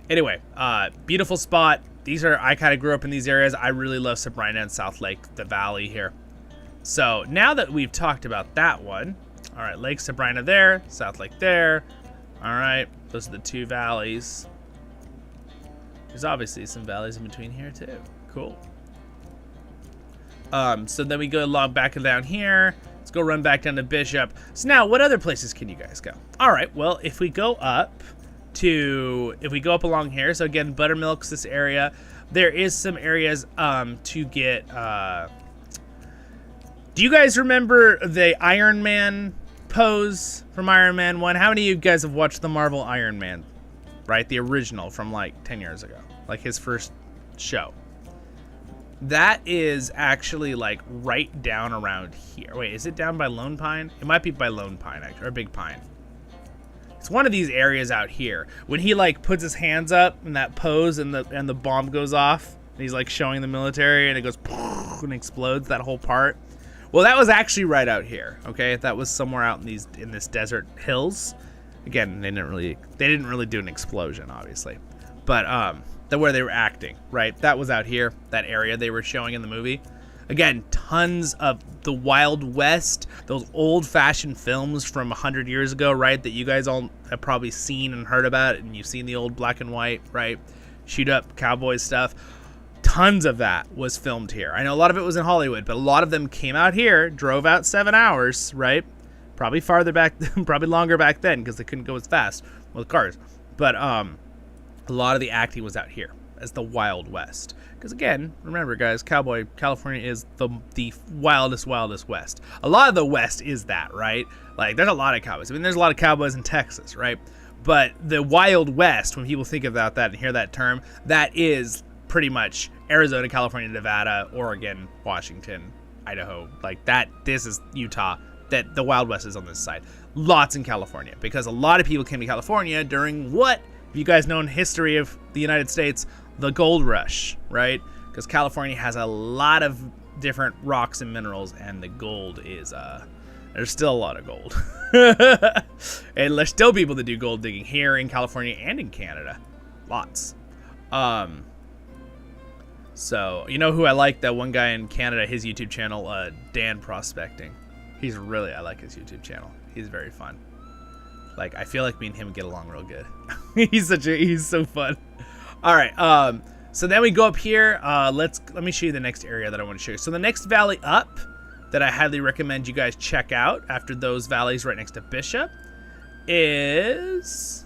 anyway, beautiful spot. I kind of grew up in these areas. I really love Sabrina and South Lake, the valley here. So now that we've talked about that one, all right, Lake Sabrina there, South Lake there. All right, those are the two valleys. There's obviously some valleys in between here too. Cool. So then we go along back and down here. Let's go run back down to Bishop. So now, what other places can you guys go? All right, well, if we go up along here, so again, ButterMilks, this area, there is some areas to get, do you guys remember the Iron Man pose from Iron Man 1? How many of you guys have watched the Marvel Iron Man, right? The original from like 10 years ago, like his first show. That is actually like right down around here. Wait, is it down by Lone Pine? It might be by Lone Pine, actually, or Big Pine. It's one of these areas out here. When he like puts his hands up in that pose and the bomb goes off, and he's like showing the military and it goes and explodes, that whole part. Well, that was actually right out here. Okay, that was somewhere out in this desert hills. Again, they didn't really do an explosion, obviously, but where they were acting, right? That was out here, that area they were showing in the movie. Again, tons of the Wild West, those old-fashioned films from 100 years ago, right, that you guys all have probably seen and heard about, and you've seen the old black and white, right, shoot-up cowboy stuff. Tons of that was filmed here. I know a lot of it was in Hollywood, but a lot of them came out here, drove out 7 hours, right, probably farther back, probably longer back then, because they couldn't go as fast with cars, but a lot of the acting was out here as the Wild West. Because again, remember guys, California is the wildest west. A lot of the West is that, right? Like there's a lot of cowboys. I mean, there's a lot of cowboys in Texas, right? But the Wild West, when people think about that and hear that term, that is pretty much Arizona, California, Nevada, Oregon, Washington, Idaho. Like that, this is Utah. That the Wild West is on this side. Lots in California, because a lot of people came to California during what, if you guys know in history of the United States, the gold rush, right? Because California has a lot of different rocks and minerals, and the gold is there's still a lot of gold. And there's still people that do gold digging here in California and in Canada. Lots. So you know who I like? That one guy in Canada, his YouTube channel, Dan Prospecting. I like his YouTube channel. He's very fun. Like I feel like me and him get along real good. he's so fun. All right, so then we go up here. Let me show you the next area that I want to show you. So the next valley up that I highly recommend you guys check out after those valleys right next to Bishop is,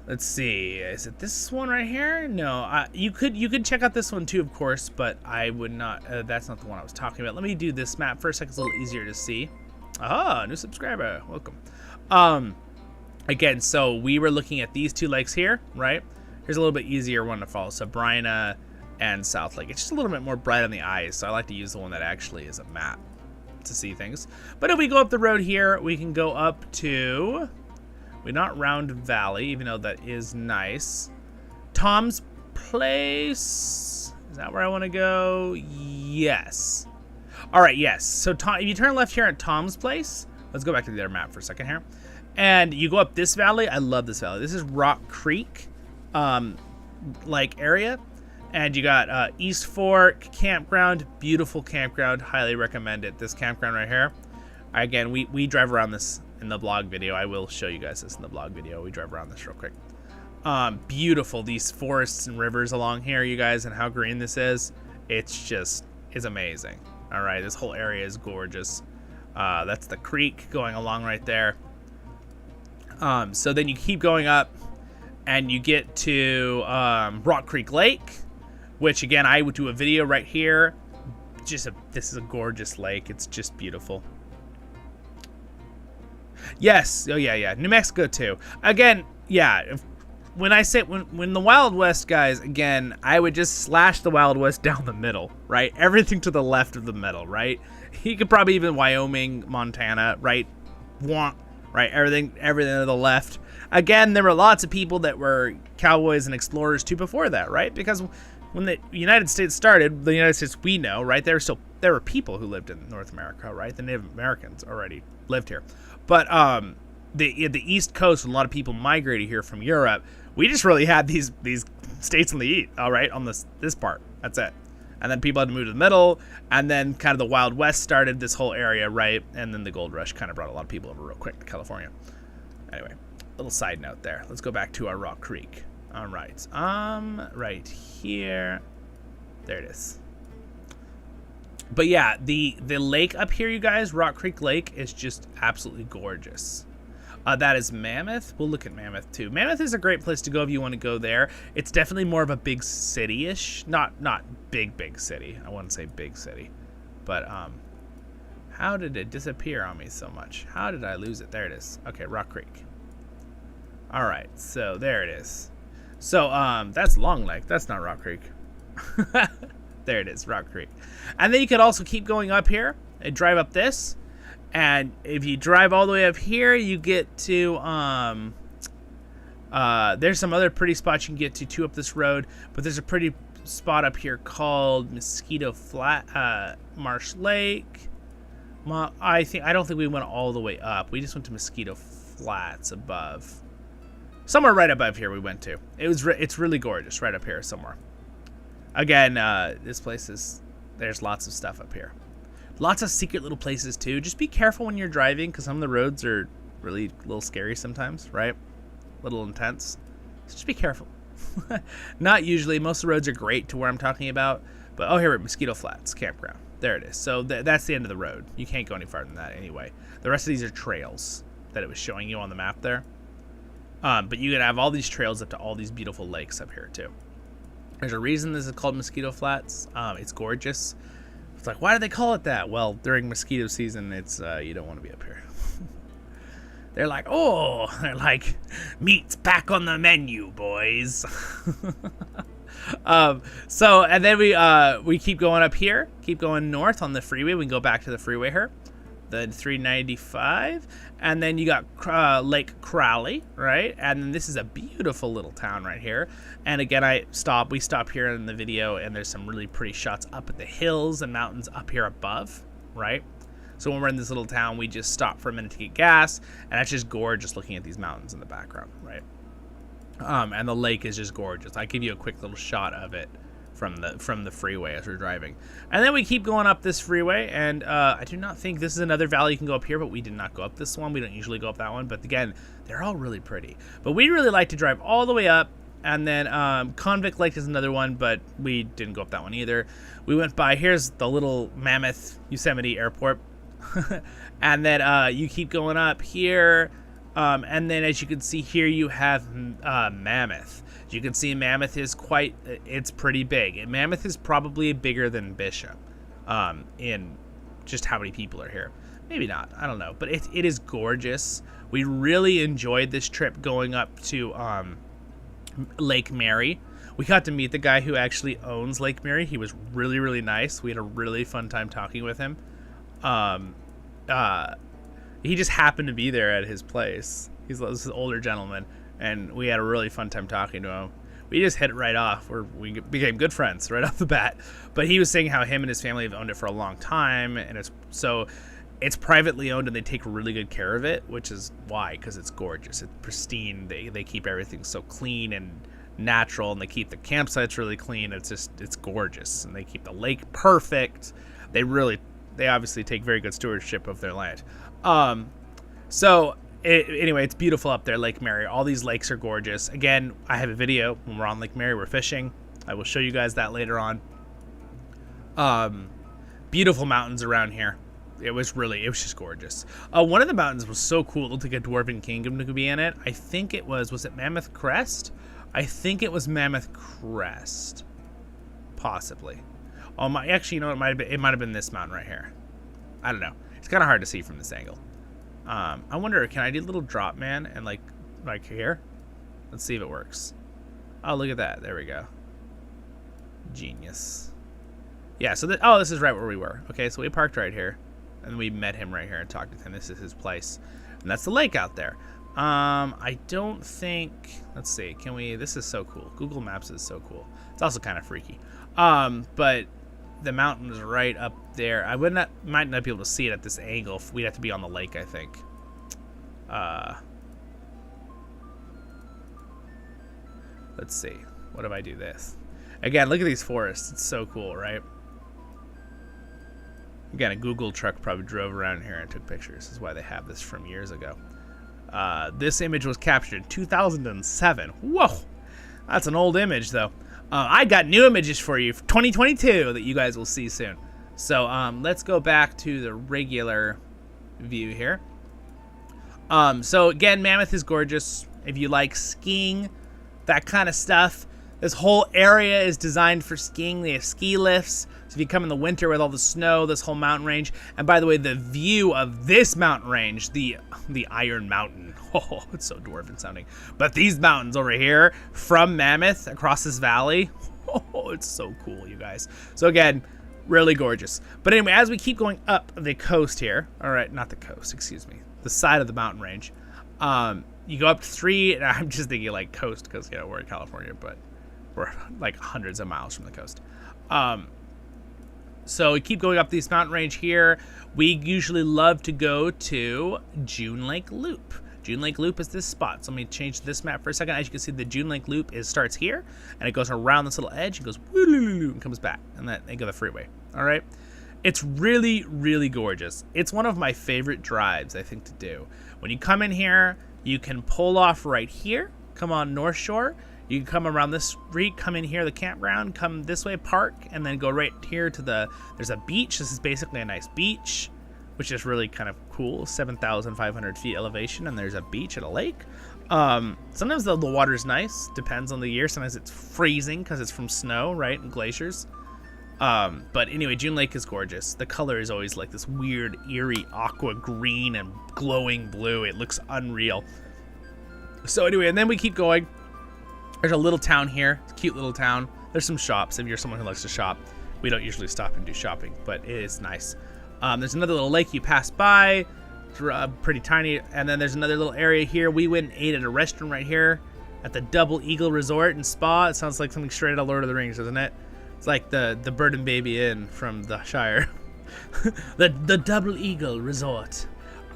let's see, is it this one right here? No, you could check out this one too, of course, but I would not. That's not the one I was talking about. Let me do this map for a second. It's a little easier to see. Ah, new subscriber, welcome. Again, so we were looking at these two lakes here, right? Here's a little bit easier one to follow. Sabrina and South Lake. It's just a little bit more bright on the eyes, so I like to use the one that actually is a map to see things. But if we go up the road here, we can go up to, we're not Round Valley, even though that is nice. Tom's Place. Is that where I want to go? Yes. All right, yes. So if you turn left here at Tom's Place, let's go back to the other map for a second here. And you go up this valley. I love this valley. This is Rock Creek. Like area, and you got East Fork campground, beautiful campground, highly recommend it. This campground right here, again, we drive around this in the blog video. I will show you guys this in the blog video. We drive around this real quick. Beautiful, these forests and rivers along here, you guys, and how green this is. It's amazing. All right, this whole area is gorgeous. That's the creek going along right there. So then you keep going up and you get to Rock Creek Lake, which again, I would do a video right here. This is a gorgeous lake. It's just beautiful. Yes, oh yeah, New Mexico too. Again, yeah, when I say, when the Wild West, guys, again, I would just slash the Wild West down the middle, right? Everything to the left of the middle, right? You could probably even Wyoming, Montana, right? Right, everything to the left. Again, there were lots of people that were cowboys and explorers too before that, right? Because when the United States started, the United States we know, right? There were people who lived in North America, right? The Native Americans already lived here. But the East Coast, a lot of people migrated here from Europe. We just really had these states on the east, all right, on this part. That's it. And then people had to move to the middle, and then kind of the Wild West started this whole area, right? And then the gold rush kind of brought a lot of people over real quick to California. Anyway, little side note there. Let's go back to our Rock Creek. All right, right here. There it is. But yeah, the lake up here, you guys, Rock Creek Lake, is just absolutely gorgeous. That is Mammoth. We'll look at Mammoth too. Mammoth is a great place to go if you want to go there. It's definitely more of a big city-ish. Not big city. I wouldn't say big city. But how did it disappear on me so much? How did I lose it? There it is. Okay, Rock Creek. All right, so there it is. So that's Long Lake. That's not Rock Creek. There it is, Rock Creek. And then you could also keep going up here and drive up this. And if you drive all the way up here, you get to, there's some other pretty spots you can get to too up this road, but there's a pretty spot up here called Mosquito Flat, Marsh Lake. I don't think we went all the way up. We just went to Mosquito Flats above. Somewhere right above here we went to. It's really gorgeous right up here somewhere. Again, this place is there's lots of stuff up here. Lots of secret little places too. Just be careful when you're driving, because some of the roads are really a little scary sometimes, right? A little intense. So just be careful. Not usually. Most of the roads are great to where I'm talking about. But, oh, here we're Mosquito Flats Campground. There it is. So that's the end of the road. You can't go any farther than that anyway. The rest of these are trails that it was showing you on the map there. But you can have all these trails up to all these beautiful lakes up here too. There's a reason this is called Mosquito Flats. It's gorgeous. It's like, why do they call it that? Well, during mosquito season, it's you don't want to be up here. They're like, meat's back on the menu, boys. So, and then we keep going up here, keep going north on the freeway. We can go back to the freeway here, the 395, and then you got Lake Crowley, right? And then this is a beautiful little town right here. And again, we stop here in the video, and there's some really pretty shots up at the hills and mountains up here above, right? So when we're in this little town, we just stop for a minute to get gas, and that's just gorgeous looking at these mountains in the background, right? And the lake is just gorgeous. I give you a quick little shot of it from the freeway as we're driving. And then we keep going up this freeway, and I do not think this is another valley you can go up here, but we did not go up this one. We don't usually go up that one, but again, they're all really pretty. But we really like to drive all the way up, and then Convict Lake is another one, but we didn't go up that one either. We went by, here's the little Mammoth Yosemite Airport. And then you keep going up here, and then as you can see here, you have Mammoth. As you can see, Mammoth is it's pretty big. And Mammoth is probably bigger than Bishop in just how many people are here. Maybe not, I don't know, but it is gorgeous. We really enjoyed this trip going up to Lake Mary. We got to meet the guy who actually owns Lake Mary. He was really, really nice. We had a really fun time talking with him. He just happened to be there at his place. He's this older gentleman, and we had a really fun time talking to him. We just hit it right off. We became good friends right off the bat. But he was saying how him and his family have owned it for a long time, and it's privately owned, and they take really good care of it, which is why, because it's gorgeous. It's pristine. They keep everything so clean and natural, and they keep the campsites really clean. It's gorgeous, and they keep the lake perfect. They obviously take very good stewardship of their land. Anyway, it's beautiful up there, Lake Mary. All these lakes are gorgeous. Again, I have a video when we're on Lake Mary, we're fishing. I will show you guys that later on. Beautiful mountains around here. It was just gorgeous. One of the mountains was so cool. It looked like a Dwarven kingdom to be in it. I think it was it Mammoth Crest? I think it was Mammoth Crest. Possibly. Actually, you know, it might have been this mountain right here. I don't know. It's kind of hard to see from this angle. I wonder, can I do a little drop, man, and like here? Let's see if it works. Oh, look at that. There we go. Genius. Yeah, so this is right where we were. Okay, so we parked right here, and we met him right here and talked with him. This is his place, and that's the lake out there. I don't think, let's see, this is so cool. Google Maps is so cool. It's also kind of freaky. But the mountain is right up there. I might not be able to see it at this angle. We'd have to be on the lake, I think. Let's see. What if I do this? Again, look at these forests. It's so cool, right? Again, a Google truck probably drove around here and took pictures. This is why they have this from years ago. This image was captured in 2007. Whoa! That's an old image, though. I got new images for you for 2022 that you guys will see soon. So let's go back to the regular view here. So again, Mammoth is gorgeous. If you like skiing, that kind of stuff, this whole area is designed for skiing. They have ski lifts. So if you come in the winter with all the snow, this whole mountain range. And by the way, the view of this mountain range, the Iron Mountain. Oh, it's so dwarven sounding. But these mountains over here from Mammoth across this valley. Oh, it's so cool, you guys. So again, really gorgeous. But anyway, as we keep going up the coast here, all right, not the coast, excuse me, the side of the mountain range, you go up to 3, and I'm just thinking like coast because, you know, we're in California, but we're like hundreds of miles from the coast. So we keep going up this mountain range here. We usually love to go to June Lake Loop. June Lake Loop is this spot. So let me change this map for a second. As you can see, the June Lake Loop starts here, and it goes around this little edge and goes and comes back, and then they go the freeway. All right. It's really, really gorgeous. It's one of my favorite drives, I think, to do. When you come in here, you can pull off right here, come on North Shore. You can come around this street, come in here, the campground, come this way, park, and then go right here to there's a beach. This is basically a nice beach, which is really kind of cool. 7,500 feet elevation, and there's a beach and a lake. Sometimes the water's nice, depends on the year. Sometimes it's freezing because it's from snow, right, and glaciers. But anyway, June Lake is gorgeous. The color is always like this weird, eerie aqua green and glowing blue. It looks unreal. So anyway, and then we keep going. There's a little town here. It's a cute little town. There's some shops if you're someone who likes to shop. We don't usually stop and do shopping, but it is nice. There's another little lake you pass by. It's pretty tiny. And then there's another little area here. We went and ate at a restaurant right here at the Double Eagle Resort and Spa. It sounds like something straight out of Lord of the Rings, doesn't it? It's like the Bird and Baby Inn from the Shire. the Double Eagle Resort.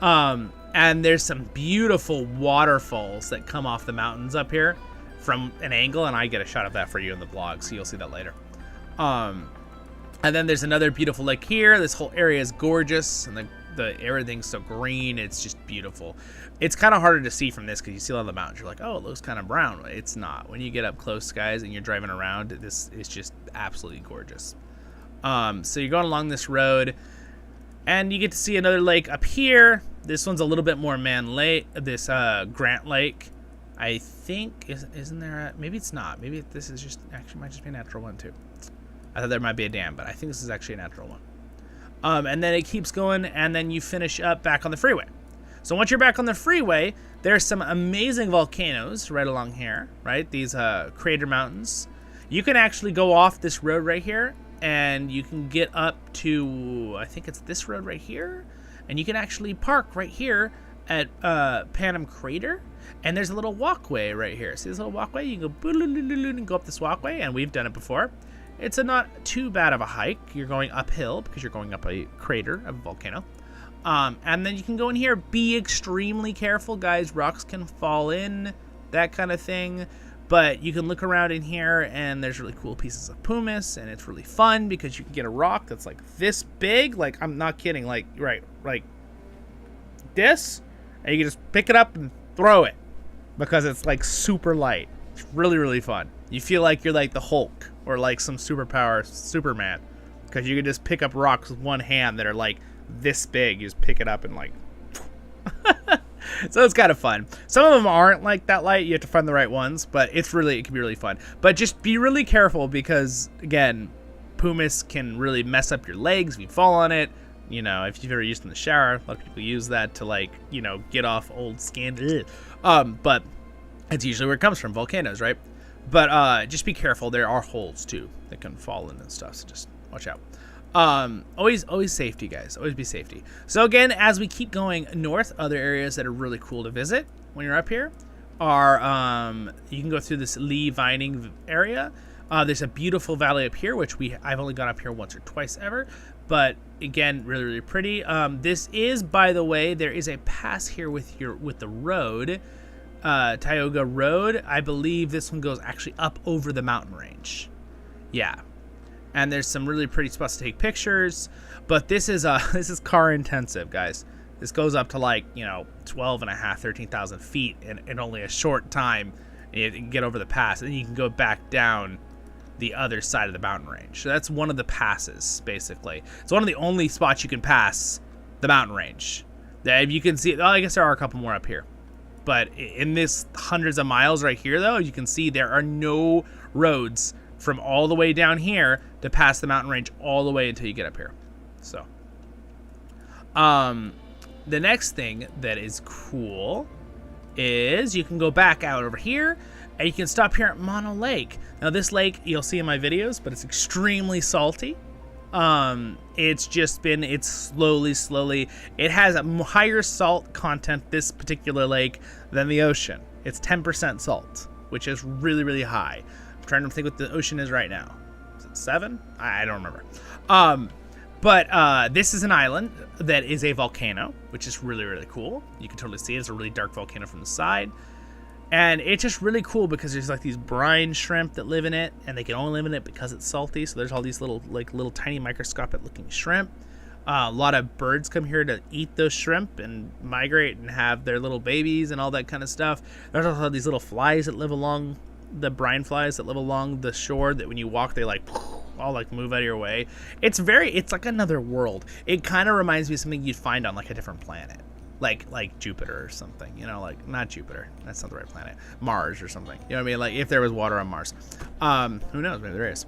And there's some beautiful waterfalls that come off the mountains up here from an angle, and I get a shot of that for you in the blog, so you'll see that later. And then there's another beautiful lake here. This whole area is gorgeous, and the everything's so green. It's just beautiful. It's kind of harder to see from this because you see a lot of the mountains. You're like, oh, it looks kind of brown. It's not. When you get up close, guys, and you're driving around, this is just absolutely gorgeous. So you're going along this road, and you get to see another lake up here. This one's a little bit more this Grant Lake. I think, isn't there maybe it's not. Maybe this is just, actually might just be a natural one too. I thought there might be a dam, but I think this is actually a natural one. And then it keeps going, and then you finish up back on the freeway. So once you're back on the freeway, there's some amazing volcanoes right along here, right? These crater mountains. You can actually go off this road right here, and you can get up to, I think it's this road right here, and you can actually park right here at Panum Crater, and there's a little walkway right here. See this little walkway? You can go and go up this walkway, and we've done it before. It's not too bad of a hike. You're going uphill because you're going up a crater of a volcano. And then you can go in here. Be extremely careful, guys. Rocks can fall in, that kind of thing. But you can look around in here, and there's really cool pieces of pumice, and it's really fun because you can get a rock that's like this big. Like, I'm not kidding. Like, right, like this, and you can just pick it up and throw it because it's like super light. It's really, really fun. You feel like you're like the Hulk or like some superpower Superman because you can just pick up rocks with one hand that are like this big. You just pick it up and like so it's kind of fun. Some of them aren't like that light. You have to find the right ones, but it can be really fun. But just be really careful because, again, pumice can really mess up your legs if you fall on it. You know, if you've ever used it in the shower, a lot of people use that to, like, you know, get off old skin. But it's usually where it comes from, volcanoes, right? But just be careful. There are holes too that can fall in and stuff, so just watch out. Always safety, guys. Always be safety. So again, as we keep going north, other areas that are really cool to visit when you're up here are you can go through this Lee Vining area. There's a beautiful valley up here, which I've only gone up here once or twice ever, but again, really, really pretty. This is, by the way, there is a pass here with the road. Tioga Road. I believe this one goes actually up over the mountain range. Yeah. And there's some really pretty spots to take pictures, but this is car intensive, guys. This goes up to, like, you know, 13,000 feet in only a short time. And you can get over the pass, and then you can go back down the other side of the mountain range. So that's one of the passes, basically. It's one of the only spots you can pass the mountain range. That you can see. Oh, I guess there are a couple more up here. But in this hundreds of miles right here, though, you can see there are no roads from all the way down here to pass the mountain range all the way until you get up here. So, the next thing that is cool is you can go back out over here, and you can stop here at Mammoth Lake. Now, this lake, you'll see in my videos, but it's extremely salty. It's slowly, it has a higher salt content, this particular lake, than the ocean. It's 10% salt, which is really, really high. I'm trying to think what the ocean is right now. Is it 7? I don't remember. But this is an island that is a volcano, which is really, really cool. You can totally see it. It's a really dark volcano from the side. And it's just really cool because there's like these brine shrimp that live in it, and they can only live in it because it's salty. So there's all these little tiny microscopic looking shrimp. A lot of birds come here to eat those shrimp and migrate and have their little babies and all that kind of stuff. There's also these little flies that live along, the brine flies that live along the shore, that when you walk they like all like move out of your way. It's like another world. It kind of reminds me of something you'd find on like a different planet, like Jupiter or something, you know, like not Jupiter, that's not the right planet, Mars or something, you know what I mean? Like if there was water on Mars. Who knows, maybe there is.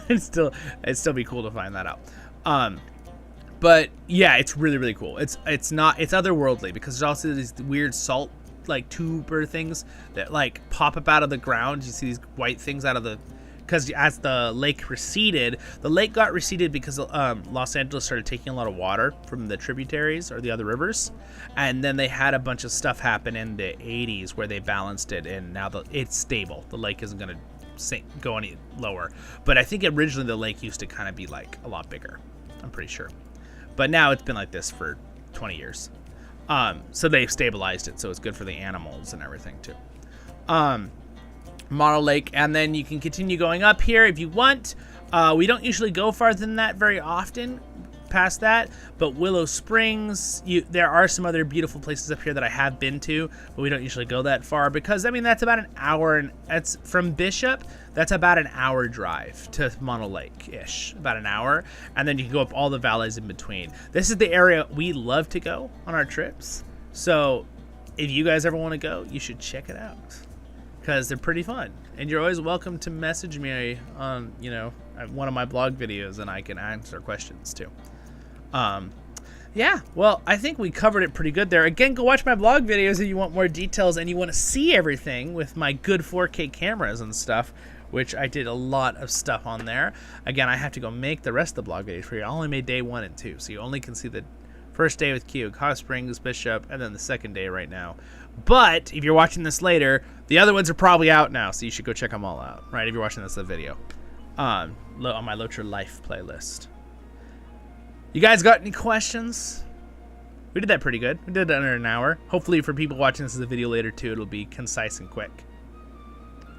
It'd still be cool to find that out. But yeah, it's really, really cool. It's otherworldly because there's also these weird salt like tuber things that like pop up out of the ground. You see these white things out of the, because as the lake receded, the lake got receded because Los Angeles started taking a lot of water from the tributaries or the other rivers, and then they had a bunch of stuff happen in the 80s where they balanced it, and now it's stable. The lake isn't going to go any lower, but I think originally the lake used to kind of be like a lot bigger, I'm pretty sure, but now it's been like this for 20 years. So they've stabilized it, so it's good for the animals and everything too. Mammoth Lake, and then you can continue going up here if you want. We don't usually go farther than that very often, past that, but Willow Springs, there are some other beautiful places up here that I have been to, but we don't usually go that far because, I mean, that's about an hour, and that's from Bishop, that's about an hour drive to Mammoth Lake-ish, about an hour, and then you can go up all the valleys in between. This is the area we love to go on our trips, so if you guys ever want to go, you should check it out, because they're pretty fun, and you're always welcome to message me on, you know, one of my blog videos, and I can answer questions too. Yeah, well, I think we covered it pretty good there. Again, go watch my blog videos if you want more details and you want to see everything with my good 4K cameras and stuff, which I did a lot of stuff on there. Again, I have to go make the rest of the blog videos for you. I only made day 1 and 2, so you only can see the first day with Q, Hot Springs, Bishop, and then the second day right now. But if you're watching this later, the other ones are probably out now, so you should go check them all out, right? If you're watching this video on my Locher Life playlist. You guys got any questions? We did that pretty good. We did it under an hour. Hopefully for people watching this as a video later too, it'll be concise and quick.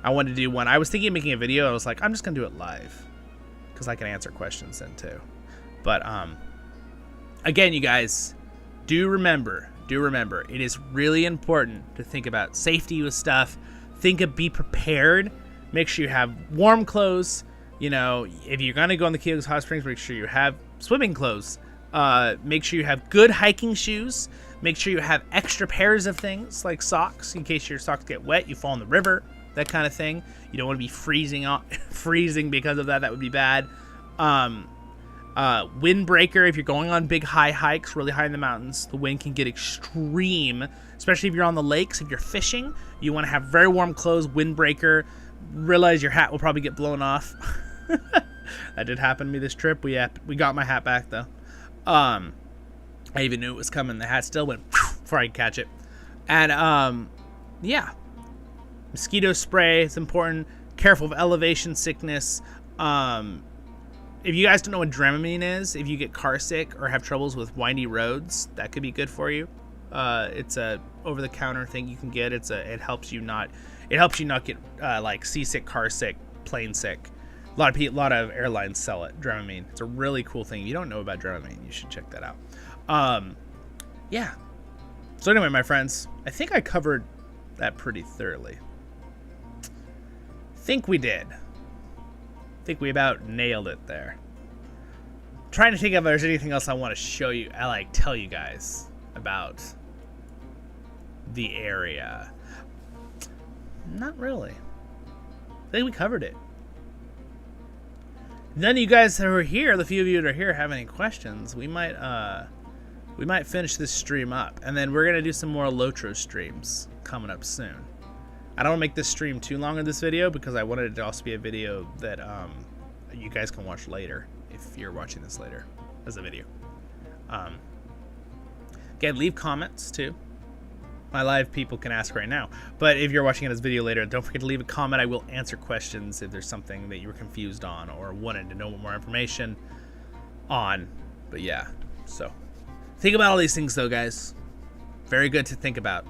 I wanted to do one. I was thinking of making a video. I was like, I'm just going to do it live because I can answer questions then too. But again, you guys, do remember, it is really important to think about safety with stuff. Be prepared. Make sure you have warm clothes. You know, if you're going to go in the Keogh's Hot Springs, make sure you have swimming clothes. Make sure you have good hiking shoes. Make sure you have extra pairs of things like socks in case your socks get wet, you fall in the river, that kind of thing. You don't want to be freezing because of that. That would be bad. Windbreaker, if you're going on big high hikes, really high in the mountains, the wind can get extreme, especially if you're on the lakes. If you're fishing, you want to have very warm clothes, windbreaker. Realize your hat will probably get blown off. That did happen to me this trip. We got my hat back though. I even knew it was coming. The hat still went before I could catch it. And yeah, mosquito spray is important. Careful of elevation sickness. If you guys don't know what Dramamine is, if you get car sick or have troubles with windy roads, that could be good for you. It's a over-the-counter thing you can get. It helps you not get like seasick, car sick, plane sick. A lot of airlines sell it, Dramamine. It's a really cool thing. If you don't know about Dramamine, you should check that out. Yeah. So anyway, my friends, I think I covered that pretty thoroughly. Think we did. Think we about nailed it there. Trying to think if there's anything else I want to show you. Tell you guys about the area. Not really. I think we covered it. None of you guys that are here, the few of you that are here, have any questions. We might finish this stream up, and then we're gonna do some more Lotro streams coming up soon. I don't want to make this stream too long in this video because I wanted it to also be a video that you guys can watch later if you're watching this later as a video. Again, leave comments too. My live people can ask right now, but if you're watching it as a video later, don't forget to leave a comment. I will answer questions if there's something that you were confused on or wanted to know more information. on. But yeah, so think about all these things though, guys. Very good to think about.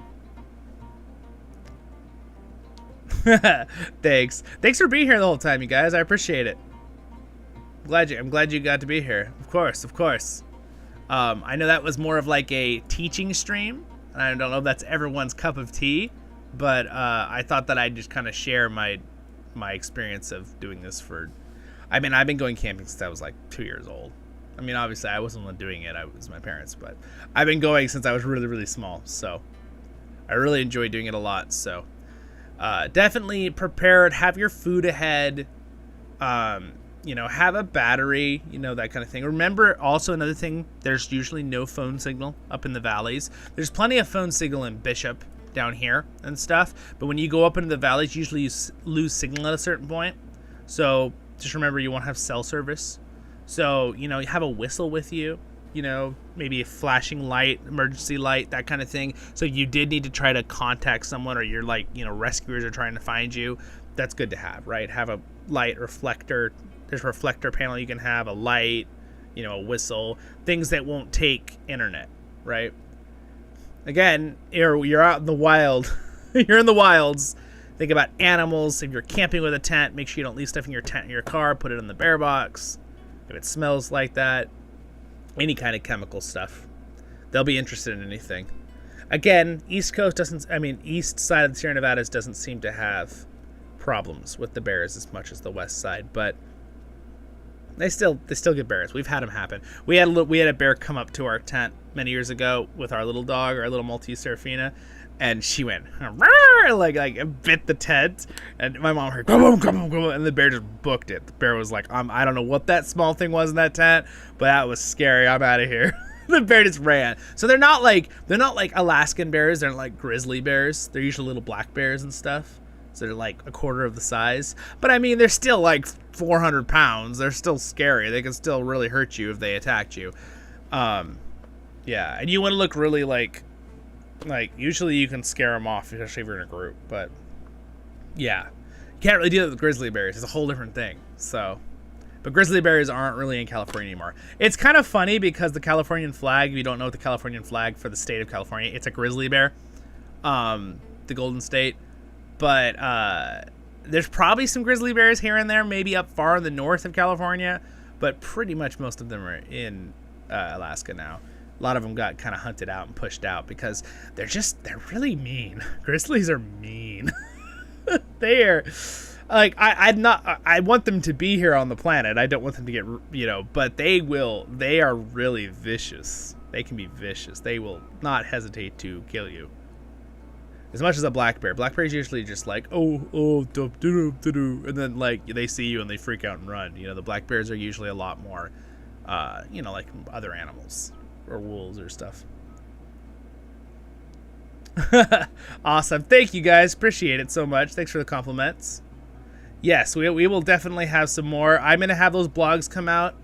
Thanks for being here the whole time, you guys. I appreciate it. I'm glad you got to be here. Of course. I know that was more of like a teaching stream. I don't know if that's everyone's cup of tea, but I thought that I'd just kind of share my experience of doing this for. I mean, I've been going camping since I was like 2 years old. I mean, obviously I wasn't the one doing it. I was my parents, but I've been going since I was really, really small. So I really enjoy doing it a lot. So definitely prepared. Have your food ahead. You know, have a battery, you know, that kind of thing. Remember, also another thing, there's usually no phone signal up in the valleys. There's plenty of phone signal in Bishop down here and stuff, but when you go up into the valleys, usually you lose signal at a certain point. So just remember, you won't have cell service. So, you know, you have a whistle with you, you know, maybe a flashing light, emergency light, that kind of thing. So you did need to try to contact someone, or you're like, you know, rescuers are trying to find you. That's good to have, right? Have a light, reflector. There's a reflector panel you can have, a light, you know, a whistle, things that won't take internet, right? Again, you're out in the wild. You're in the wilds. Think about animals. If you're camping with a tent, make sure you don't leave stuff in your tent in your car. Put it in the bear box. If it smells like that, any kind of chemical stuff, they'll be interested in anything. Again, east side of the Sierra Nevadas doesn't seem to have problems with the bears as much as the west side, but they still get bears. We've had them happen. We had a bear come up to our tent many years ago with our little dog, our little Maltese Serafina, and she went like bit the tent, and my mom heard come on, and the bear just booked it. The bear was like, I don't know what that small thing was in that tent, but that was scary. I'm out of here. The bear just ran. So they're not like Alaskan bears. They're not like grizzly bears. They're usually little black bears and stuff. So they're like a quarter of the size. But I mean, they're still like 400 pounds. They're still scary. They can still really hurt you if they attacked you. Yeah, and you want to look really like usually you can scare them off, especially if you're in a group. But yeah, you can't really deal with grizzly bears. It's a whole different thing. So, but grizzly bears aren't really in California anymore. It's kind of funny because the Californian flag, if you don't know what the Californian flag for the state of California, it's a grizzly bear, the Golden State. But there's probably some grizzly bears here and there, maybe up far in the north of California, but pretty much most of them are in Alaska now. A lot of them got kind of hunted out and pushed out because they're really mean. Grizzlies are mean. They're like, I want them to be here on the planet. I don't want them to get, you know, but they are really vicious. They can be vicious. They will not hesitate to kill you. As much as a black bear. Black bears usually just like, and then like they see you and they freak out and run. You know, the black bears are usually a lot more, you know, like other animals or wolves or stuff. Awesome. Thank you guys. Appreciate it so much. Thanks for the compliments. Yes, we will definitely have some more. I'm going to have those blogs come out.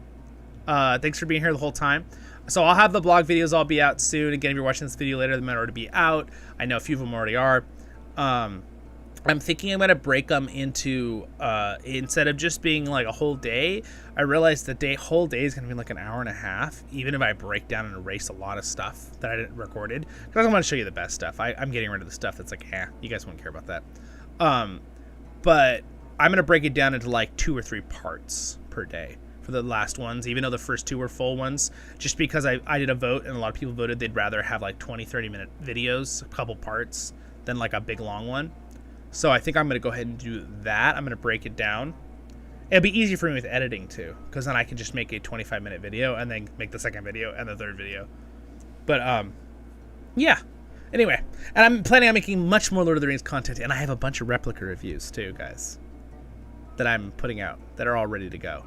Thanks for being here the whole time. So I'll have the blog videos all be out soon. Again, if you're watching this video later, they might already be out. I know a few of them already are. I'm thinking I'm going to break them into, instead of just being like a whole day, I realized the whole day is going to be like an hour and a half, even if I break down and erase a lot of stuff that I didn't recorded. Because I want to show you the best stuff. I'm getting rid of the stuff that's like, you guys won't care about that. But I'm going to break it down into like 2 or 3 parts per day for the last ones, even though the first 2 were full ones, just because I did a vote and a lot of people voted they'd rather have like 20-30 minute videos, a couple parts, than like a big long one. So I think I'm going to go ahead and do that. I'm going to break it down. It'll be easy for me with editing too, because then I can just make a 25-minute video and then make the second video and the third video. But yeah. Anyway, and I'm planning on making much more Lord of the Rings content, and I have a bunch of replica reviews too, guys, that I'm putting out that are all ready to go.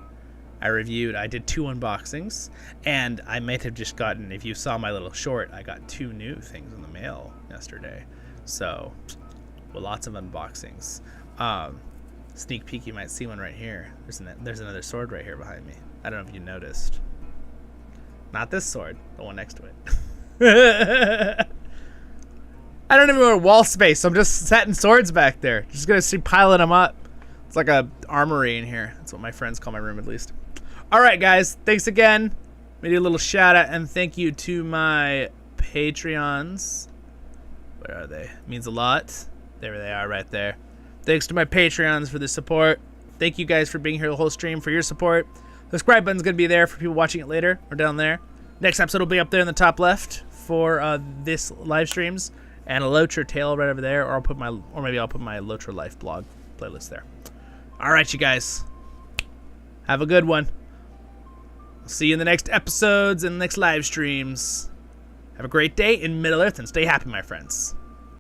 I did 2 unboxings, and I might have just gotten, if you saw my little short, I got 2 new things in the mail yesterday. So, well, lots of unboxings. Sneak peek, you might see one right here. There's another sword right here behind me. I don't know if you noticed. Not this sword, the one next to it. I don't even have wall space, so I'm just setting swords back there. Just gonna see piling them up. It's like a armory in here. That's what my friends call my room, at least. All right, guys. Thanks again. Maybe a little shout out and thank you to my Patreons. Where are they? It means a lot. There they are right there. Thanks to my Patreons for the support. Thank you guys for being here the whole stream, for your support. The subscribe button's going to be there for people watching it later or down there. Next episode will be up there in the top left for this live streams, and a Lotra Tale right over there, or maybe I'll put my Lotra Life blog playlist there. All right, you guys. Have a good one. See you in the next episodes and the next live streams. Have a great day in Middle Earth and stay happy, my friends.